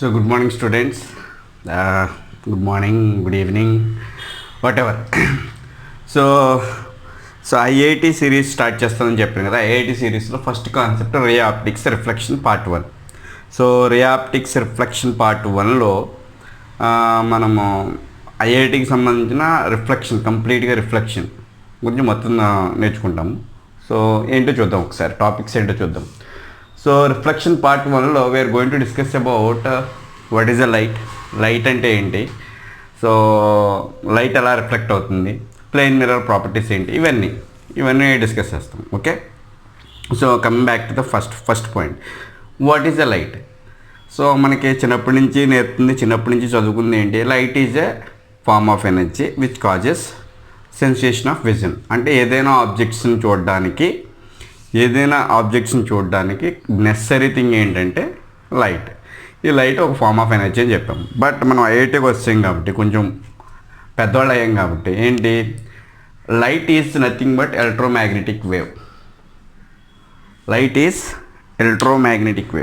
So good morning students. Good morning, good evening, whatever. So IIT series start చేస్తామని చెప్పాను కదా. IIT సిరీస్లో first concept ray optics reflection part 1. So ray optics reflection part 1లో మనము ఐఐటికి సంబంధించిన reflection కంప్లీట్గా రిఫ్లెక్షన్ గురించి మొత్తం నేర్చుకుంటాము. సో ఏంటో చూద్దాం, ఒకసారి టాపిక్స్ ఏంటో చూద్దాం. సో రిఫ్లెక్షన్ పార్ట్ 1లో we're going to discuss about what is a light అంటే ఏంటి, సో లైట్ ఎలా రిఫ్లెక్ట్ అవుతుంది, ప్లేన్ మిర్రర్ ప్రాపర్టీస్ ఏంటి, ఇవన్నీ డిస్కస్ చేస్తాం. Okay, so coming back to the first point, what is a light. So మనకి చిన్నప్పటి నుంచి చదువుకుంది ఏంటి, light is a form of energy which causes sensation of vision. అంటే ఏదైనా ఆబ్జెక్ట్స్ని చూడడానికి నెసరీ థింగ్ ఏంటంటే లైట్. ఈ లైట్ ఒక ఫార్మ్ ఆఫ్ ఎనర్జీ అని చెప్పాము. బట్ మనం ఐఐటీకి వచ్చాం కాబట్టి, కొంచెం పెద్దవాళ్ళు అయ్యాం కాబట్టి, ఏంటి light is nothing but electromagnetic wave. Light is electromagnetic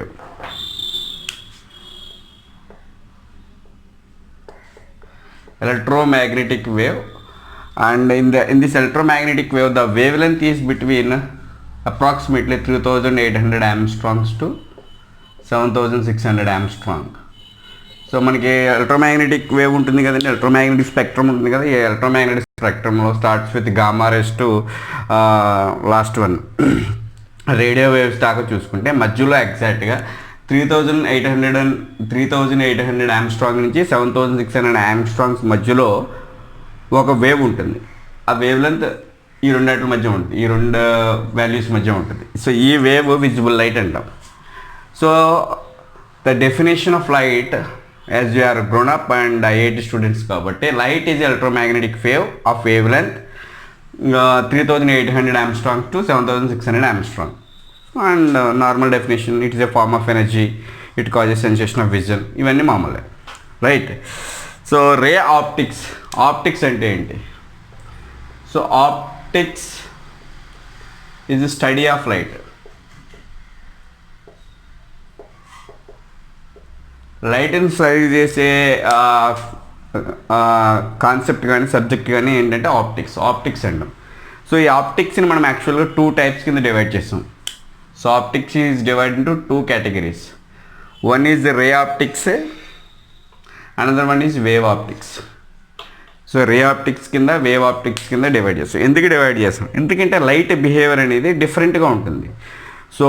wave. And in this electromagnetic wave, the wavelength is between approximately 3800 Armstrongs to 7600 Armstrong. So మనకి ఎలక్ట్రోమాగ్నెటిక్ వేవ్ ఉంటుంది కదండి, ఎలక్ట్రోమాగ్నెటిక్ స్పెక్ట్రమ్ ఉంటుంది కదా. ఈ ఎలక్ట్రోమాగ్నెటిక్ స్పెక్ట్రమ్లో starts with gamma rays to last one radio waves దాకా చూసుకుంటే మధ్యలో ఎగ్జాక్ట్గా 3800 ఆమ్స్ట్రాంగ్ నుంచి 7600 ఆమ్స్ట్రాంగ్స్ మధ్యలో ఒక వేవ్ ఉంటుంది. ఆ వేవ్ లెంత్ ఈ రెండింటి మధ్య ఉంటుంది, ఈ రెండు వాల్యూస్ మధ్య ఉంటుంది. సో ఈ వేవ్ విజిబుల్ లైట్ అంటాం. So the definition of light, as you are grown up and IIT students కాబట్టి, light is electromagnetic wave of wavelength 3800 angstrom to 7600 angstrom. And normal definition, it is a form of energy, it causes sensation of vision. ఇవన్నీ మామూలే, right. So ray optics అంటే ఏంటి? So optics is the study of light. లైట్ని study చేసే concept కానీ subject కానీ ఏంటంటే optics అంటాం. సో ఈ ఆప్టిక్స్ని మనం యాక్చువల్గా 2 టైప్స్ కింద డివైడ్ చేస్తాం. So optics is divide into 2 categories. One is ray optics, another one is wave optics. So ray optics కింద, వేవ్ ఆప్టిక్స్ కింద డివైడ్ చేస్తాం. ఎందుకు డివైడ్ చేస్తాం? ఎందుకంటే లైట్ బిహేవియర్ అనేది డిఫరెంట్గా ఉంటుంది. సో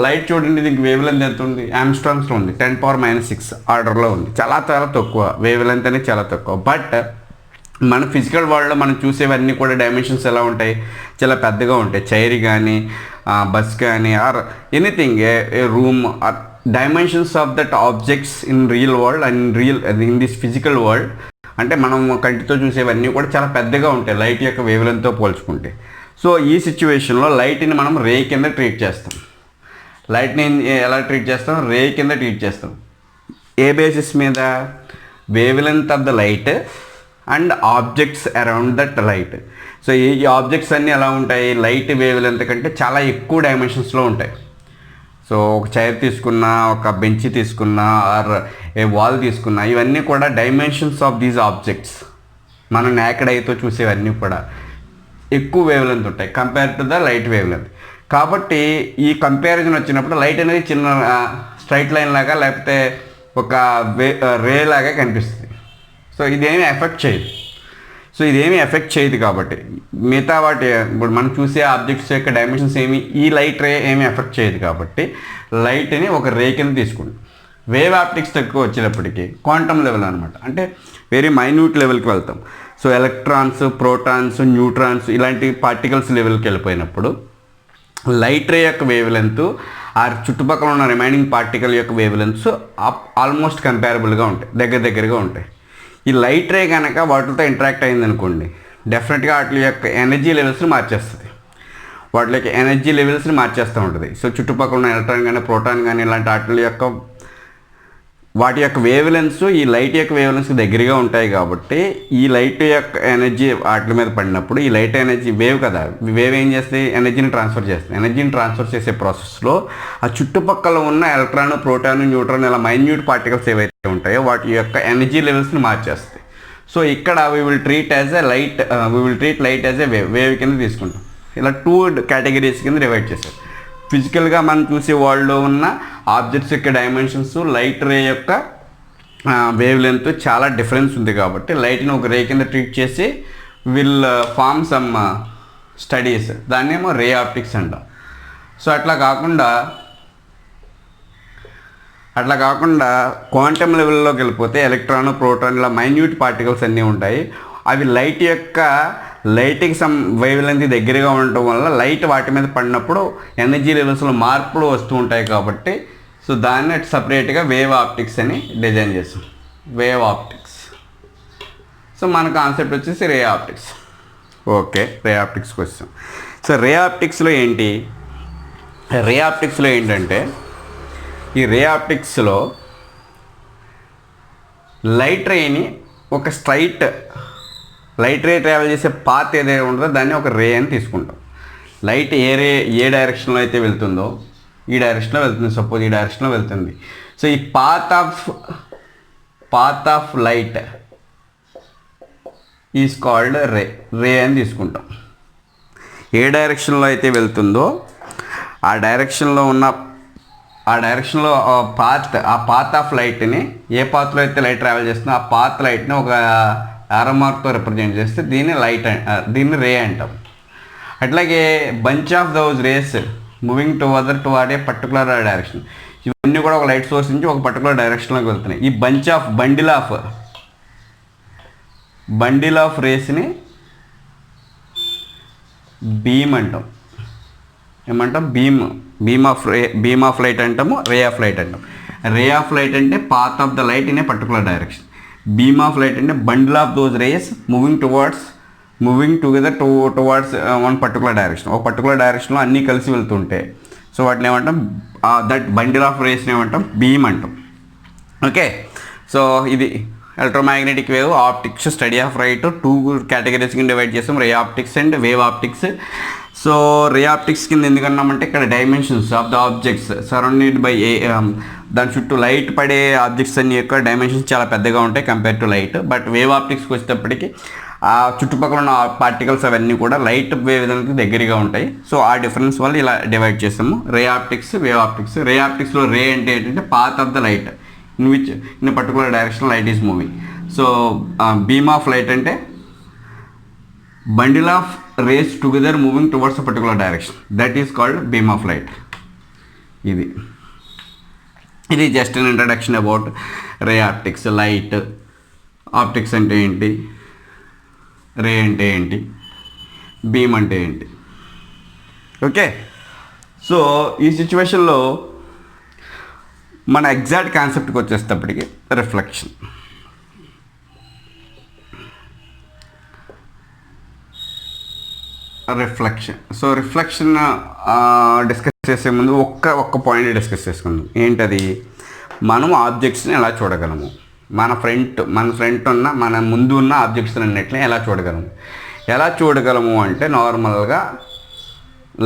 లైట్ చూడండి, దీనికి వేవ్ లెంత్ ఎంత ఉంది, ఆమ్స్ట్రాంగ్స్లో ఉంది, 10⁻⁶ ఆర్డర్లో ఉంది. చాలా తక్కువ, వేవ్ లెంత్ అనేది చాలా తక్కువ. బట్ మన ఫిజికల్ వరల్డ్లో మనం చూసేవన్నీ కూడా డైమెన్షన్స్ ఎలా ఉంటాయి, చాలా పెద్దగా ఉంటాయి. చైర్ కానీ, బస్ కానీ, or anything, a room, or dimensions of that objects in real world and in this physical world. అంటే మనం కంటితో చూసేవన్నీ కూడా చాలా పెద్దగా ఉంటాయి లైట్ యొక్క వేవ్ లెంత్తో పోల్చుకుంటే. సో ఈ సిచ్యువేషన్లో లైట్ని మనం రే కింద ట్రీట్ చేస్తాం. లైట్ని ఎలా ట్రీట్ చేస్తాం? రే కింద ట్రీట్ చేస్తాం. ఏ బేసిస్ మీద? Wave length of the light and objects around that light. So ఈ ఆబ్జెక్ట్స్ అన్నీ ఎలా ఉంటాయి, లైట్ వేవ్ లెంత్ కంటే చాలా ఎక్కువ డైమెన్షన్స్లో ఉంటాయి. సో ఒక చైర్ తీసుకున్నా, ఒక బెంచ్ తీసుకున్నా, ఆర్ ఏ వాల్ తీసుకున్నా, ఇవన్నీ కూడా డైమెన్షన్స్ ఆఫ్ దీస్ ఆబ్జెక్ట్స్ మనం నేకెడ్ ఐతో చూసేవన్నీ కూడా ఎక్కువ వేవ్ లెంత్ ఉంటాయి compare to the light wave length. కాబట్టి ఈ కంపారిజన్ వచ్చినప్పుడు లైట్ అనేది చిన్న స్ట్రైట్ లైన్ లాగా, లేకపోతే ఒక రే లాగా కనిపిస్తుంది. సో ఇదేమీ ఎఫెక్ట్ చేయదు. కాబట్టి మిగతా వాటి, ఇప్పుడు మనం చూసే ఆబ్జెక్ట్స్ యొక్క డైమెన్షన్స్ ఈ లైట్ రే ఏమీ ఎఫెక్ట్ చేయదు. కాబట్టి లైట్ని ఒక రే కింద తీసుకుంటాం. వేవ్ ఆప్టిక్స్ తక్కువ వచ్చేటప్పటికి క్వాంటమ్ లెవెల్ అనమాట, అంటే వెరీ మైన్యూట్ లెవెల్కి వెళ్తాం. సో ఎలక్ట్రాన్స్, ప్రోటాన్స్, న్యూట్రాన్స్ ఇలాంటి పార్టికల్స్ లెవెల్కి వెళ్ళిపోయినప్పుడు లైట్ రే యొక్క వేవ్ లెంత్ ఆ చుట్టుపక్కల ఉన్న రిమైనింగ్ పార్టికల్ యొక్క వేవ్ లెంత్స్ ఆల్మోస్ట్ కంపారబుల్గా ఉంటాయి, దగ్గరగా ఉంటాయి. ఈ లైట్ రే కనుక వాటితో ఇంటరాక్ట్ అయిందనుకోండి, డెఫినెట్గా వాటి యొక్క ఎనర్జీ లెవెల్స్ని మార్చేస్తూ ఉంటుంది. సో చుట్టుపక్కల ఉన్న ఎలక్ట్రాన్ కానీ, ప్రోటాన్ కానీ ఇలాంటి వాటి యొక్క వాటి యొక్క వేవ్ లెన్స్ ఈ లైట్ యొక్క వేవ్ లెన్స్ దగ్గరగా ఉంటాయి కాబట్టి ఈ లైట్ యొక్క ఎనర్జీ వాటి మీద పడినప్పుడు ఈ లైట్ ఎనర్జీ వేవ్ కదా, వేవ్ ఏం చేస్తే ఎనర్జీని ట్రాన్స్ఫర్ చేస్తుంది. ఎనర్జీని ట్రాన్స్ఫర్ చేసే ప్రాసెస్లో ఆ చుట్టుపక్కల ఉన్న ఎలక్ట్రాన్, ప్రోటాన్, న్యూట్రాన్ ఇలా మైన్యూట్ పార్టికల్స్ ఏవైతే ఉంటాయో వాటి యొక్క ఎనర్జీ లెవెల్స్ని మార్చేస్తాయి. సో ఇక్కడ we will treat light as a wave కింద తీసుకుంటాం. ఇలా 2 కేటగిరీస్ కింద డివైడ్ చేశారు. ఫిజికల్గా మనం చూసే వరల్డ్లో ఉన్న ఆబ్జెక్ట్స్ యొక్క డైమెన్షన్స్, లైట్ రే యొక్క వేవ్ లెంత్ చాలా డిఫరెన్స్ ఉంది కాబట్టి లైట్ని ఒక రే కింద ట్రీట్ చేసి విల్ ఫార్మ్ సమ్ స్టడీస్, దాన్నేమో రే ఆప్టిక్స్ అంటాం. సో అట్లా కాకుండా క్వాంటమ్ లెవెల్లోకి వెళ్ళిపోతే ఎలక్ట్రాన్, ప్రోటాన్ ఇలా మైన్యూట్ పార్టికల్స్ అన్నీ ఉంటాయి. అవి లైట్కి సమ్ వేవ్ లెంత్ దగ్గరగా ఉండటం వల్ల లైట్ వాటి మీద పడినప్పుడు ఎనర్జీ లెవెల్స్లో మార్పులు వస్తూ ఉంటాయి కాబట్టి సో దాన్ని సపరేట్గా వేవ్ ఆప్టిక్స్ అని డిజైన్ చేస్తాం. Wave optics. సో మన కాన్సెప్ట్ వచ్చేసి రే ఆప్టిక్స్. ఓకే, రే ఆప్టిక్స్కి వచ్చాం. సో రే ఆప్టిక్స్లో ఏంటంటే ఈ రే ఆప్టిక్స్లో లైట్ రేని ఒక లైట్ రే ట్రావెల్ చేసే పాత్ ఏదైతే ఉంటుందో దాన్ని ఒక రే అని తీసుకుంటాం. లైట్ ఏ డైరెక్షన్లో అయితే వెళ్తుందో ఈ డైరెక్షన్లో వెళ్తుంది. సపోజ్ ఈ డైరెక్షన్లో వెళ్తుంది. సో ఈ path of light is called ray అని తీసుకుంటాం. ఏ డైరెక్షన్లో అయితే వెళ్తుందో ఆ డైరెక్షన్లో పాత్ ఆఫ్ లైట్ని, ఏ పాత్లో అయితే లైట్ ట్రావెల్ చేస్తుందో ఆ పాత్ లైట్ని ఒక ఆరో మార్క్తో రిప్రజెంట్ చేస్తే దీన్ని రే అంటాం. అట్లాగే bunch of those rays moving toward a particular direction. ఇవన్నీ కూడా ఒక లైట్ సోర్స్ నుంచి ఒక పర్టికులర్ డైరెక్షన్లోకి వెళ్తున్నాయి. ఈ బండిల్ ఆఫ్ రేస్ని బీమ్ అంటాం. ఏమంటాం? బీమ్ ఆఫ్ లైట్ అంటాము, రే ఆఫ్ లైట్ అంటాం. రే ఆఫ్ లైట్ అంటే path of the light in a particular direction. Beam of light అంటే bundle of those rays moving together towards one particular direction. ఒక particular డైరెక్షన్లో అన్నీ కలిసి వెళ్తుంటే సో వాటిని ఏమంటాం? దట్ బండిల్ ఆఫ్ రేస్ని ఏమంటాం? బీమ్ అంటాం. ఓకే, సో ఇది electromagnetic wave optics study of right 2 categories కింద డివైడ్ చేస్తాం, ray optics and wave optics. So ray optics కింద ఎందుకన్నామంటే ఇక్కడ dimensions of the objects surrounded by దాని చుట్టూ లైట్ పడే ఆబ్జెక్ట్స్ అన్ని యొక్క డైమెన్షన్స్ చాలా పెద్దగా ఉంటాయి compare to light. But wave ఆప్టిక్స్కి వచ్చేటప్పటికి ఆ చుట్టుపక్కల ఉన్న పార్టికల్స్ అవన్నీ కూడా లైట్ వేవ్ లెంత్కి దగ్గరగా ఉంటాయి. సో ఆ డిఫరెన్స్ వల్ల ఇలా డివైడ్ చేస్తాము ray optics, wave optics. Ray ఆప్టిక్స్లో రే అంటే ఏంటంటే path of the light in particular direction light is moving. So beam of light అంటే bundle of rays together moving towards a particular direction, that is called beam of light. ఇది just an introduction about ray optics. Light optics అంటే ఏంటి, రే అంటే ఏంటి, beam అంటే ఏంటి. Okay, so ఈ సిచ్యువేషన్లో మన ఎగ్జాక్ట్ కాన్సెప్ట్కి వచ్చేటప్పటికి రిఫ్లెక్షన్. సో రిఫ్లెక్షన్ డిస్కస్ చేసే ముందు ఒక్క పాయింట్ డిస్కస్ చేసుకుందాం. ఏంటది? మనం ఆబ్జెక్ట్స్ని ఎలా చూడగలము, మన ఫ్రంట్ ఉన్న మన ముందు ఉన్న ఆబ్జెక్ట్స్ అన్నిటిని ఎలా చూడగలము అంటే నార్మల్గా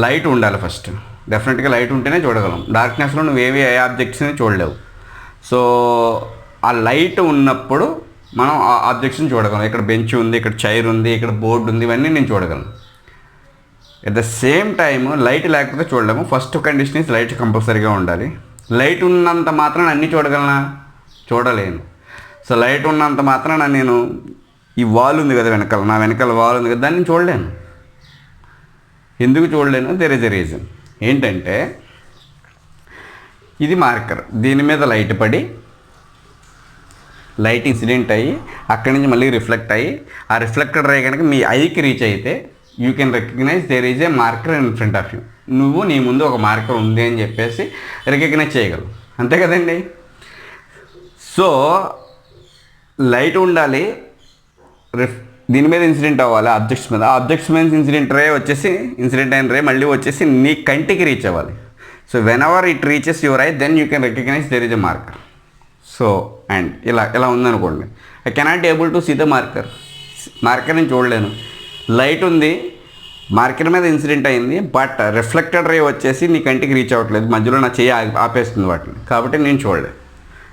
లైట్ ఉండాలి ఫస్ట్. డెఫినెట్గా లైట్ ఉంటేనే చూడగలం. డార్క్నెస్లో నువ్వు ఏ ఆబ్జెక్ట్స్ని చూడలేవు. సో ఆ లైట్ ఉన్నప్పుడు మనం ఆ ఆబ్జెక్ట్స్ని చూడగలం. ఇక్కడ బెంచ్ ఉంది, ఇక్కడ చైర్ ఉంది, ఇక్కడ బోర్డు ఉంది, ఇవన్నీ నేను చూడగలను. At the same time light లేకపోతే చూడలేము. ఫస్ట్ కండిషన్ ఇస్ లైట్ కంపల్సరీగా ఉండాలి. లైట్ ఉన్నంత మాత్రాన అన్నీ చూడగలనా? చూడలేను. సో లైట్ ఉన్నంత మాత్రాన నేను ఈ వాల్ ఉంది కదా నా వెనకాల వాల్ ఉంది కదా, దాన్ని చూడలేను. ఎందుకు చూడలేను? There is a reason. ఏంటంటే ఇది మార్కర్, దీని మీద లైట్ పడి లైట్ ఇన్సిడెంట్ అయ్యి అక్కడి నుంచి మళ్ళీ రిఫ్లెక్ట్ అయ్యి ఆ రిఫ్లెక్టెడ్ రే కనుక మీ ఐకి రీచ్ అయితే you can recognise there is a marker in front of you. నువ్వు నీ ముందు ఒక మార్కర్ ఉంది అని చెప్పేసి రికగ్నైజ్ చేయగలవు. అంతే కదండి. సో లైట్ ఉండాలి, దీని మీద ఇన్సిడెంట్ అవ్వాలి ఆబ్జెక్ట్స్ మీద ఇన్సిడెంట్ అయిన రే మళ్ళీ వచ్చేసి నీ కంటికి రీచ్ అవ్వాలి. So whenever it reaches your eye then you can recognise there is a marker. So and ఇలా ఇలా ఉందనుకోండి, I cannot able to see the marker. Marker నేను చూడలేను. లైట్ ఉంది, మార్కర్ మీద ఇన్సిడెంట్ అయింది, బట్ రిఫ్లెక్టెడ్ రే వచ్చేసి నీ కంటికి రీచ్ అవ్వట్లేదు, మధ్యలో నా చెయ్యి ఆపేస్తుంది వాటిని, కాబట్టి నేను చూడలేదు.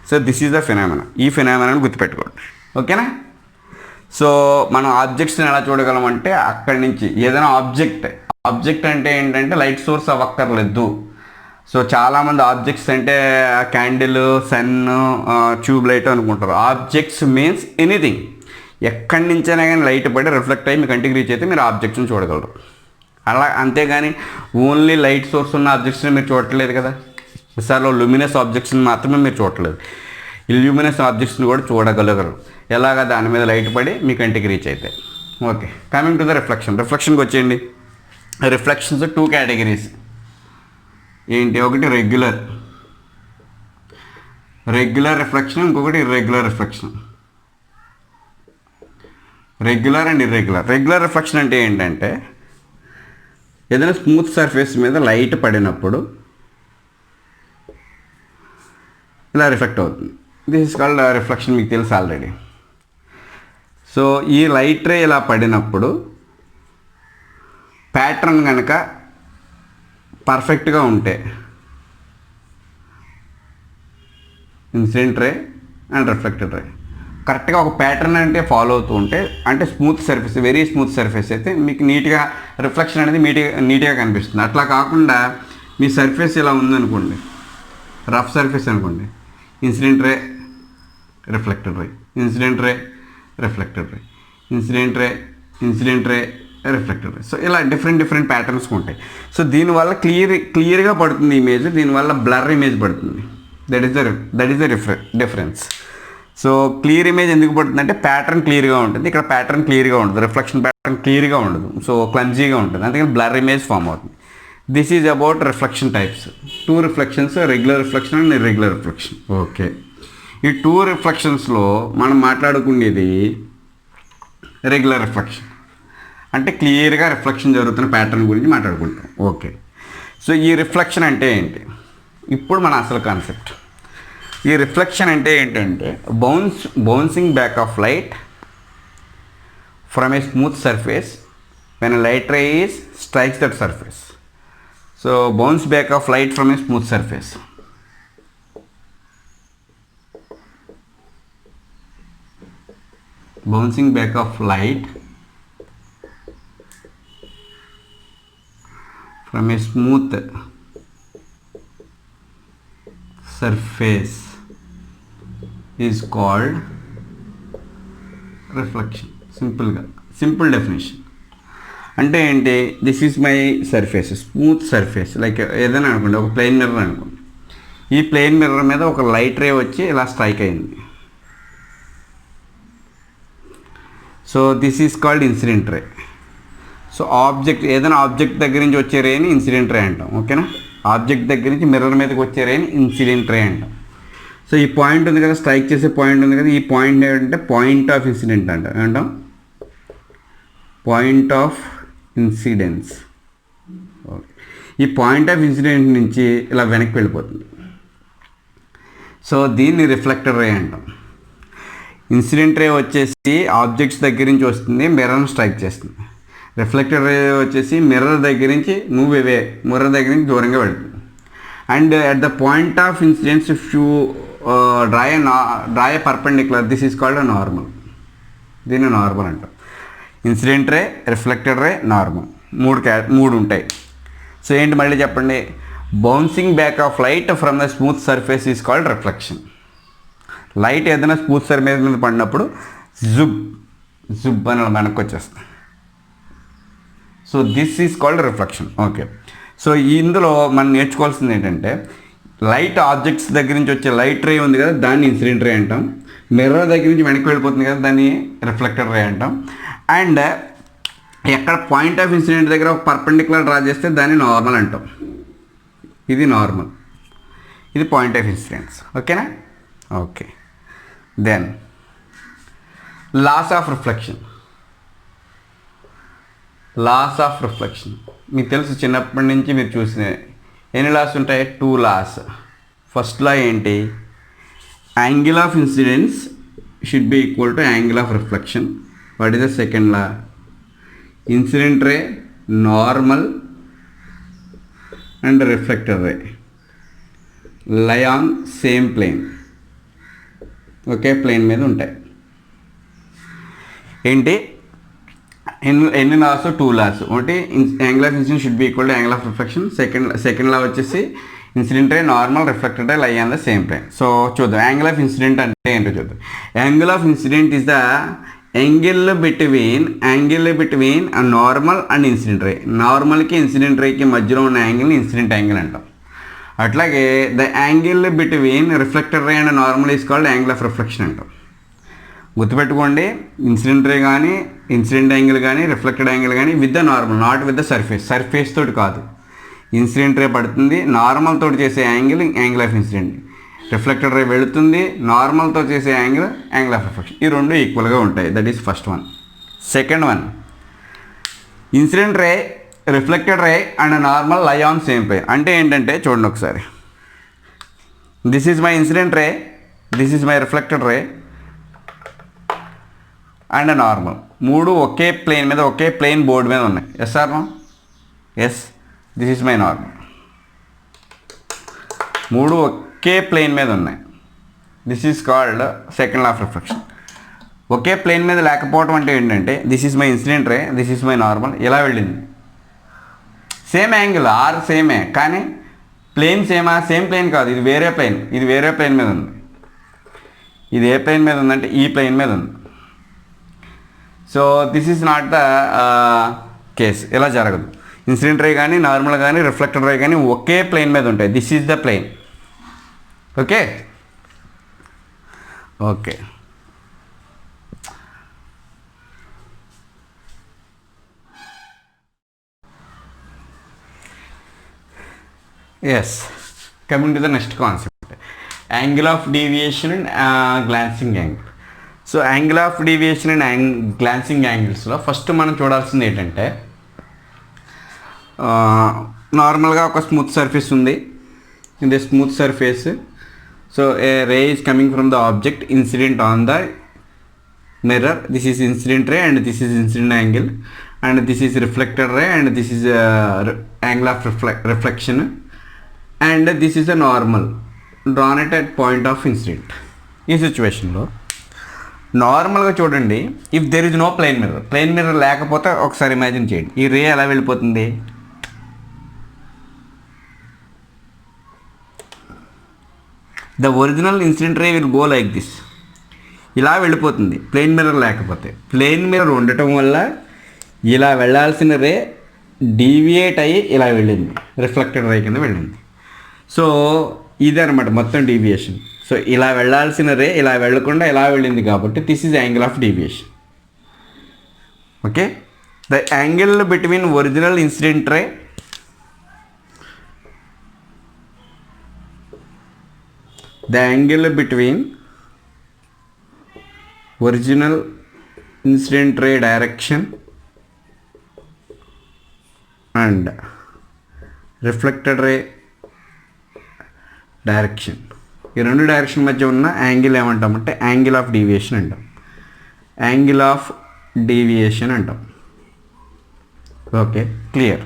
So this is the phenomena. ఈ ఫినామినాని గుర్తుపెట్టుకోండి, ఓకేనా. సో మనం ఆబ్జెక్ట్స్ని ఎలా చూడగలం అంటే అక్కడి నుంచి ఏదైనా ఆబ్జెక్ట్ అంటే ఏంటంటే లైట్ సోర్స్ అవ్వక్కర్లేదు. సో చాలామంది ఆబ్జెక్ట్స్ అంటే క్యాండిల్, సన్, ట్యూబ్ లైట్ అనుకుంటారు. ఆబ్జెక్ట్స్ మీన్స్ ఎనీథింగ్, ఎక్కడి నుంచైనా కానీ లైట్ పడి రిఫ్లెక్ట్ అయ్యి మీ కంటికి రీచ్ అయితే మీరు ఆబ్జెక్ట్స్ని చూడగలరు. అలా అంతేగాని ఓన్లీ లైట్ సోర్స్ ఉన్న ఆబ్జెక్ట్స్ని మీరు చూడట్లేదు కదా. విసార్లో లుమినస్ ఆబ్జెక్ట్స్ని మాత్రమే మీరు చూడట్లేదు, ఇల్యూమినస్ ఆబ్జెక్ట్స్ని కూడా చూడగలగరు. ఎలాగా దాని మీద లైట్ పడి మీ కంటికి రీచ్ అయితే. ఓకే, కమింగ్ టు ద రిఫ్లెక్షన్కి వచ్చేయండి. రిఫ్లెక్షన్స్ 2 కేటగిరీస్ ఏంటి, ఒకటి రెగ్యులర్ రిఫ్లెక్షన్, ఇంకొకటి irregular reflection. Regular and irregular. Regular reflection అంటే ఏంటంటే ఏదైనా స్మూత్ సర్ఫేస్ మీద లైట్ పడినప్పుడు ఇలా రిఫ్లెక్ట్ అవుతుంది. దిస్ ఇస్ కాల్డ్ రిఫ్లెక్షన్, మీకు తెలుసు ఆల్రెడీ. సో ఈ లైట్ రే ఇలా పడినప్పుడు ప్యాటర్న్ కనుక పర్ఫెక్ట్గా ఉంటే, ఇన్సిడెంట్ రే అండ్ రిఫ్లెక్టెడ్ రే కరెక్ట్గా ఒక ప్యాటర్న్ అంటే ఫాలో అవుతూ ఉంటే, అంటే smooth surface, very smooth surface అయితే మీకు నీట్గా రిఫ్లెక్షన్ అనేది నీట్గా కనిపిస్తుంది. అట్లా కాకుండా మీ సర్ఫేస్ ఇలా ఉందనుకోండి, రఫ్ సర్ఫేస్ అనుకోండి, ఇన్సిడెంట్ రే, రిఫ్లెక్టెడ్ రే, ఇన్సిడెంట్ రే, రిఫ్లెక్టెడ్ రే, ఇన్సిడెంట్ రే, రిఫ్లెక్టెడ్ రే. సో ఇలా డిఫరెంట్ ప్యాటర్న్స్ ఉంటాయి. సో దీనివల్ల క్లియర్గా పడుతుంది ఇమేజ్, దీనివల్ల బ్లర్ ఇమేజ్ పడుతుంది. That is the difference. So clear image ఎందుకు పడుతుంది అంటే ప్యాటర్న్ క్లియర్గా ఉంటుంది, ఇక్కడ ప్యాటర్న్ క్లియర్గా ఉంటుంది, రిఫ్లెక్షన్ ప్యాటర్న్ క్లియర్గా ఉండదు, సో క్లమ్జీగా ఉంటుంది, అందుకని బ్లర్ ఇమేజ్ ఫామ్ అవుతుంది. This is about reflection types. 2 reflections, regular reflection and irregular reflection. Okay, ఈ 2 రిఫ్లెక్షన్స్లో మనం మాట్లాడుకునేది రెగ్యులర్ రిఫ్లెక్షన్, అంటే క్లియర్గా రిఫ్లెక్షన్ జరుగుతున్న ప్యాటర్న్ గురించి మాట్లాడుకుంటాం. ఓకే, సో ఈ రిఫ్లెక్షన్ అంటే ఏంటి, ఇప్పుడు మన అసలు కాన్సెప్ట్. ఈ రిఫ్లెక్షన్ అంటే ఏంటంటే bouncing back of light from A smooth surface when a light ray strikes that surface. So bounce back of light from a smooth surface. Bouncing back of light from a smooth surface is called reflection. Simple definition. అంటే ఏంటి, this is my surface, smooth surface, like ఏదైనా అనుకోండి, ఒక plain mirror అనుకోండి. ఈ plain mirror మీద ఒక light ray వచ్చి ఇలా స్ట్రైక్ అయింది. So this is called incident ray. So ఏదైనా ఆబ్జెక్ట్ దగ్గర నుంచి వచ్చే రేని ఇన్సిడెంట్ రే అంటాం, ఓకేనా. ఆబ్జెక్ట్ దగ్గర నుంచి మిర్రర్ మీదకి వచ్చే రేని ఇన్సిడెంట్ రే అంటాం. సో ఈ పాయింట్ ఉంది కదా, స్ట్రైక్ చేసే పాయింట్ ఉంది కదా, ఈ పాయింట్ ఏంటంటే పాయింట్ ఆఫ్ ఇన్సిడెంట్ అంటాం, పాయింట్ ఆఫ్ ఇన్సిడెన్స్. ఓకే, ఈ పాయింట్ ఆఫ్ ఇన్సిడెంట్ నుంచి ఇలా వెనక్కి వెళ్ళిపోతుంది. సో దీన్ని రిఫ్లెక్టర్ రే అంటాం. ఇన్సిడెంట్ రే వచ్చేసి ఆబ్జెక్ట్స్ దగ్గర నుంచి వస్తుంది, మిర్రర్ని స్ట్రైక్ చేస్తుంది. రిఫ్లెక్టర్ రే వచ్చేసి మిర్రర్ దగ్గర నుంచి మిర్రర్ దగ్గర నుంచి దూరంగా వెళ్తుంది. And at the point of incidence if you draw A perpendicular, this is called normal. దీన్ని నార్మల్ అంటాం. ఇన్సిడెంట్ రే, రిఫ్లెక్టెడ్ రే, నార్మల్, మూడు ఉంటాయి. సో ఏంటి మళ్ళీ చెప్పండి, bouncing back of light from the smooth surface is called reflection. Light ఏదైనా smooth surface మీద పడినప్పుడు జుబ్ అని వెనక్కి వచ్చేస్తుంది. So this is called reflection. Okay, so ఇందులో మనం నేర్చుకోవాల్సింది ఏంటంటే, లైట్ ఆబ్జెక్ట్స్ దగ్గర నుంచి వచ్చే లైట్ రే ఉంది కదా, దాన్ని ఇన్సిడెంట్ రే అంటాం. మిర్రర్ దగ్గర నుంచి వెనక్కి వెళ్ళిపోతుంది కదా, దాన్ని రిఫ్లెక్టెడ్ రే అంటాం. అండ్ ఎక్కడ పాయింట్ ఆఫ్ ఇన్సిడెంట్ దగ్గర ఒక పర్పెండిక్యులర్ డ్రా చేస్తే దాన్ని నార్మల్ అంటాం. ఇది నార్మల్, ఇది పాయింట్ ఆఫ్ ఇన్సిడెన్స్, ఓకేనా. Okay, then laws of reflection. మీకు తెలుసు, చిన్నప్పటి నుంచి మీరు చూసిన ఎన్ని లాస్ ఉంటాయి, 2 లాస్. ఫస్ట్ లా ఏంటి, angle of incidence should be equal to angle of reflection. What is the second law? Incident ray, normal and reflected ray lie on same plane. ఒకే ప్లేన్ మీద ఉంటాయి. ఏంటి ఎన్ని లాస్? 2 లాస్. ఒకటి angle of incident should be equal to angle of reflection. Second law వచ్చేసి incident ray, normal, reflected ray lie on the same plane. So చూద్దాం angle of incident అంటే ఏంటో చూద్దాం. Angle of incident is the angle between a normal and incident ray. నార్మల్కి incident రేకి మధ్యలో ఉన్న యాంగిల్ని ఇన్సిడెంట్ యాంగిల్ అంటాం. అట్లాగే the angle between reflected ray and normal is called angle of reflection అంటాం. గుర్తుపెట్టుకోండి, ఇన్సిడెంట్ రే కానీ, ఇన్సిడెంట్ యాంగిల్ కానీ, రిఫ్లెక్టెడ్ యాంగిల్ కానీ with the normal, not with the surface తోటి కాదు. ఇన్సిడెంట్ రే పడుతుంది, నార్మల్ తోటి చేసే యాంగిల్ ఆఫ్ ఇన్సిడెంట్. రిఫ్లెక్టెడ్ రే వెళుతుంది, నార్మల్తో చేసే యాంగిల్ ఆఫ్ రిఫ్లెక్షన్. ఈ రెండు ఈక్వల్గా ఉంటాయి. That is first one. Second one, incident ray, reflected ray and normal lie on same plane. అంటే ఏంటంటే చూడండి ఒకసారి, this is my incident ray, this is my reflected ray and normal. మూడు ఒకే ప్లేన్ మీద, ఒకే ప్లేన్ బోర్డు మీద ఉన్నాయి. Yes or no? Yes, this is my normal. మూడు ఒకే ప్లేన్ మీద ఉన్నాయి. This is called second law of reflection. ఒకే ప్లేన్ మీద లేకపోవడం అంటే ఏంటంటే, this is my incident ray, this is my normal, ఇలా వెళ్ళింది. సేమ్ యాంగిల్ ఆర్ సేమే, కానీ ప్లేన్ సేమా? సేమ్ ప్లేన్ కాదు, ఇది వేరే ప్లేన్, ఇది వేరే ప్లేన్ మీద ఉంది. ఇది ఏ ప్లేన్ మీద ఉందంటే ఈ ప్లేన్ మీద ఉంది. So this is not the case. ఇలా జరగదు. ఇన్సిడెంట్ రే కానీ, నార్మల్ కానీ, రిఫ్లెక్టెడ్ రే కానీ ఒకే ప్లేన్ మీద ఉంటాయి. This is the plane. Okay okay yes, coming to the next concept, angle of deviation and glancing angle. So angle of deviation and glancing యాంగిల్స్లో first మనం చూడాల్సింది ఏంటంటే, నార్మల్గా ఒక స్మూత్ సర్ఫేస్ ఉంది. ఇది smooth surface. So a ray is coming from the object incident on the mirror. This is incident ray and this is incident angle, and this is reflected ray and this is angle of reflection, and this is a normal drawn at point of incident. ఈ సిచ్యువేషన్లో నార్మల్గా చూడండి, if there is no plane mirror లేకపోతే ఒకసారి imagine చేయండి, ఈ ray ఎలా వెళ్ళిపోతుంది? The original incident ray will go like this, ఇలా వెళ్ళిపోతుంది ప్లేన్ మిర్రర్ లేకపోతే. ప్లేన్ మిర్రర్ ఉండటం వల్ల ఇలా వెళ్ళాల్సిన రే డీవియేట్ అయ్యి ఇలా వెళ్ళింది, రిఫ్లెక్టెడ్ రే కింద వెళ్ళింది. సో ఇదే అనమాట మొత్తం డీవియేషన్. సో ఇలా వెళ్ళాల్సిన రే ఇలా వెళ్ళకుండా ఇలా వెళ్ళింది కాబట్టి this is angle of deviation. Okay, the angle between original incident ray original incident ray direction and reflected ray direction, ఈ రెండు డైరెక్షన్ మధ్య ఉన్న యాంగిల్ ఏమంటామంటే యాంగిల్ ఆఫ్ డీవియేషన్ అంటాం. యాంగిల్ ఆఫ్ డీవియేషన్ అంటాం. Okay, clear.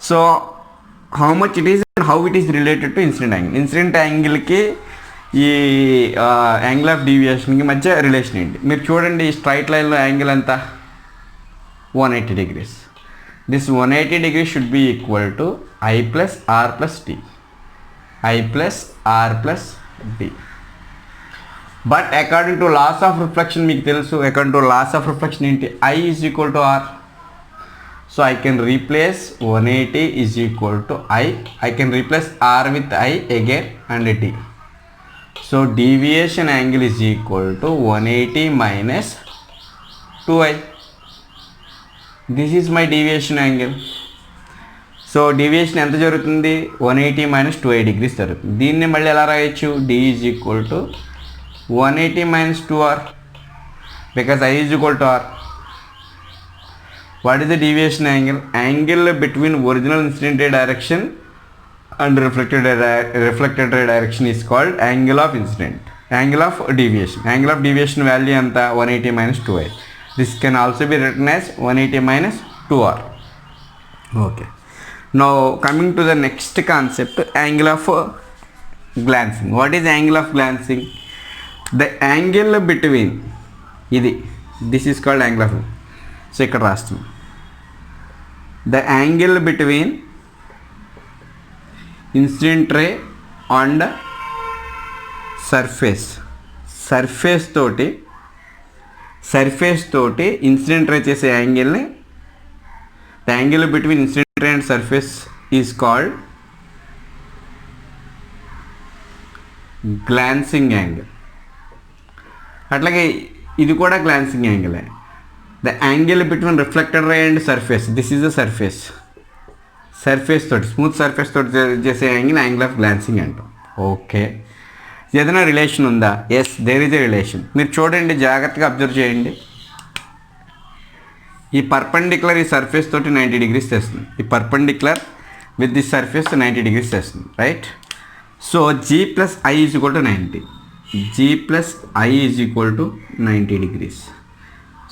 So how much it is and how it is related to incident angle. Incident యాంగిల్కి ఈ angle of డీవియేషన్కి మధ్య రిలేషన్ ఏంటి? మీరు చూడండి, ఈ స్ట్రైట్ లైన్లో యాంగిల్ ఎంత? 180 degrees. This 180 degrees should be equal to I plus R plus D. I plus R plus D. But according to laws of reflection మీకు తెలుసు, according to laws of reflection ఏంటి? I is equal to R. So I can replace 180 is equal to I can replace R with I again and D. So deviation angle is equal to 180 minus 2I. This is my deviation angle. So deviation ఎంత జరుగుతుంది? 180 minus 2i degrees జరుగుతుంది. దీన్ని మళ్ళీ ఎలా రాయొచ్చు? D is equal to 180 minus 2R because I is equal to R. What is the deviation angle? Angle between original incident ray direction and reflected ray direction is called angle of incident. Angle of deviation. Angle of deviation value ఎంత? 180 minus 2i. This can also be written as 180 minus 2r. Okay, now coming to the next concept, angle of glancing. What is angle of glancing? The angle between ఇది, this is called angle of. So ఇక్కడ రాస్తున్నాం, the angle between incident ray and surface తోటి incident ray చేసే యాంగిల్ని, the angle between incident ray and surface is called glancing angle. అట్లాగే ఇది కూడా glancing యాంగిలే. The angle between reflected ray and surface, this is the surface తోటి, smooth surface తోటి చేసే యాంగిల్ ఆఫ్ గ్లాన్సింగ్ అంటాం. ఓకే, ఏదైనా రిలేషన్ ఉందా? Yes, there is a relation. మీరు చూడండి, జాగ్రత్తగా అబ్జర్వ్ చేయండి. ఈ పర్పెండిక్యులర్ ఈ సర్ఫేస్ తోటి 90 degrees తెస్తుంది. ఈ perpendicular with this surface 90 degrees తెస్తుంది, right? So G plus I is equal to 90. G plus I is equal to 90 degrees.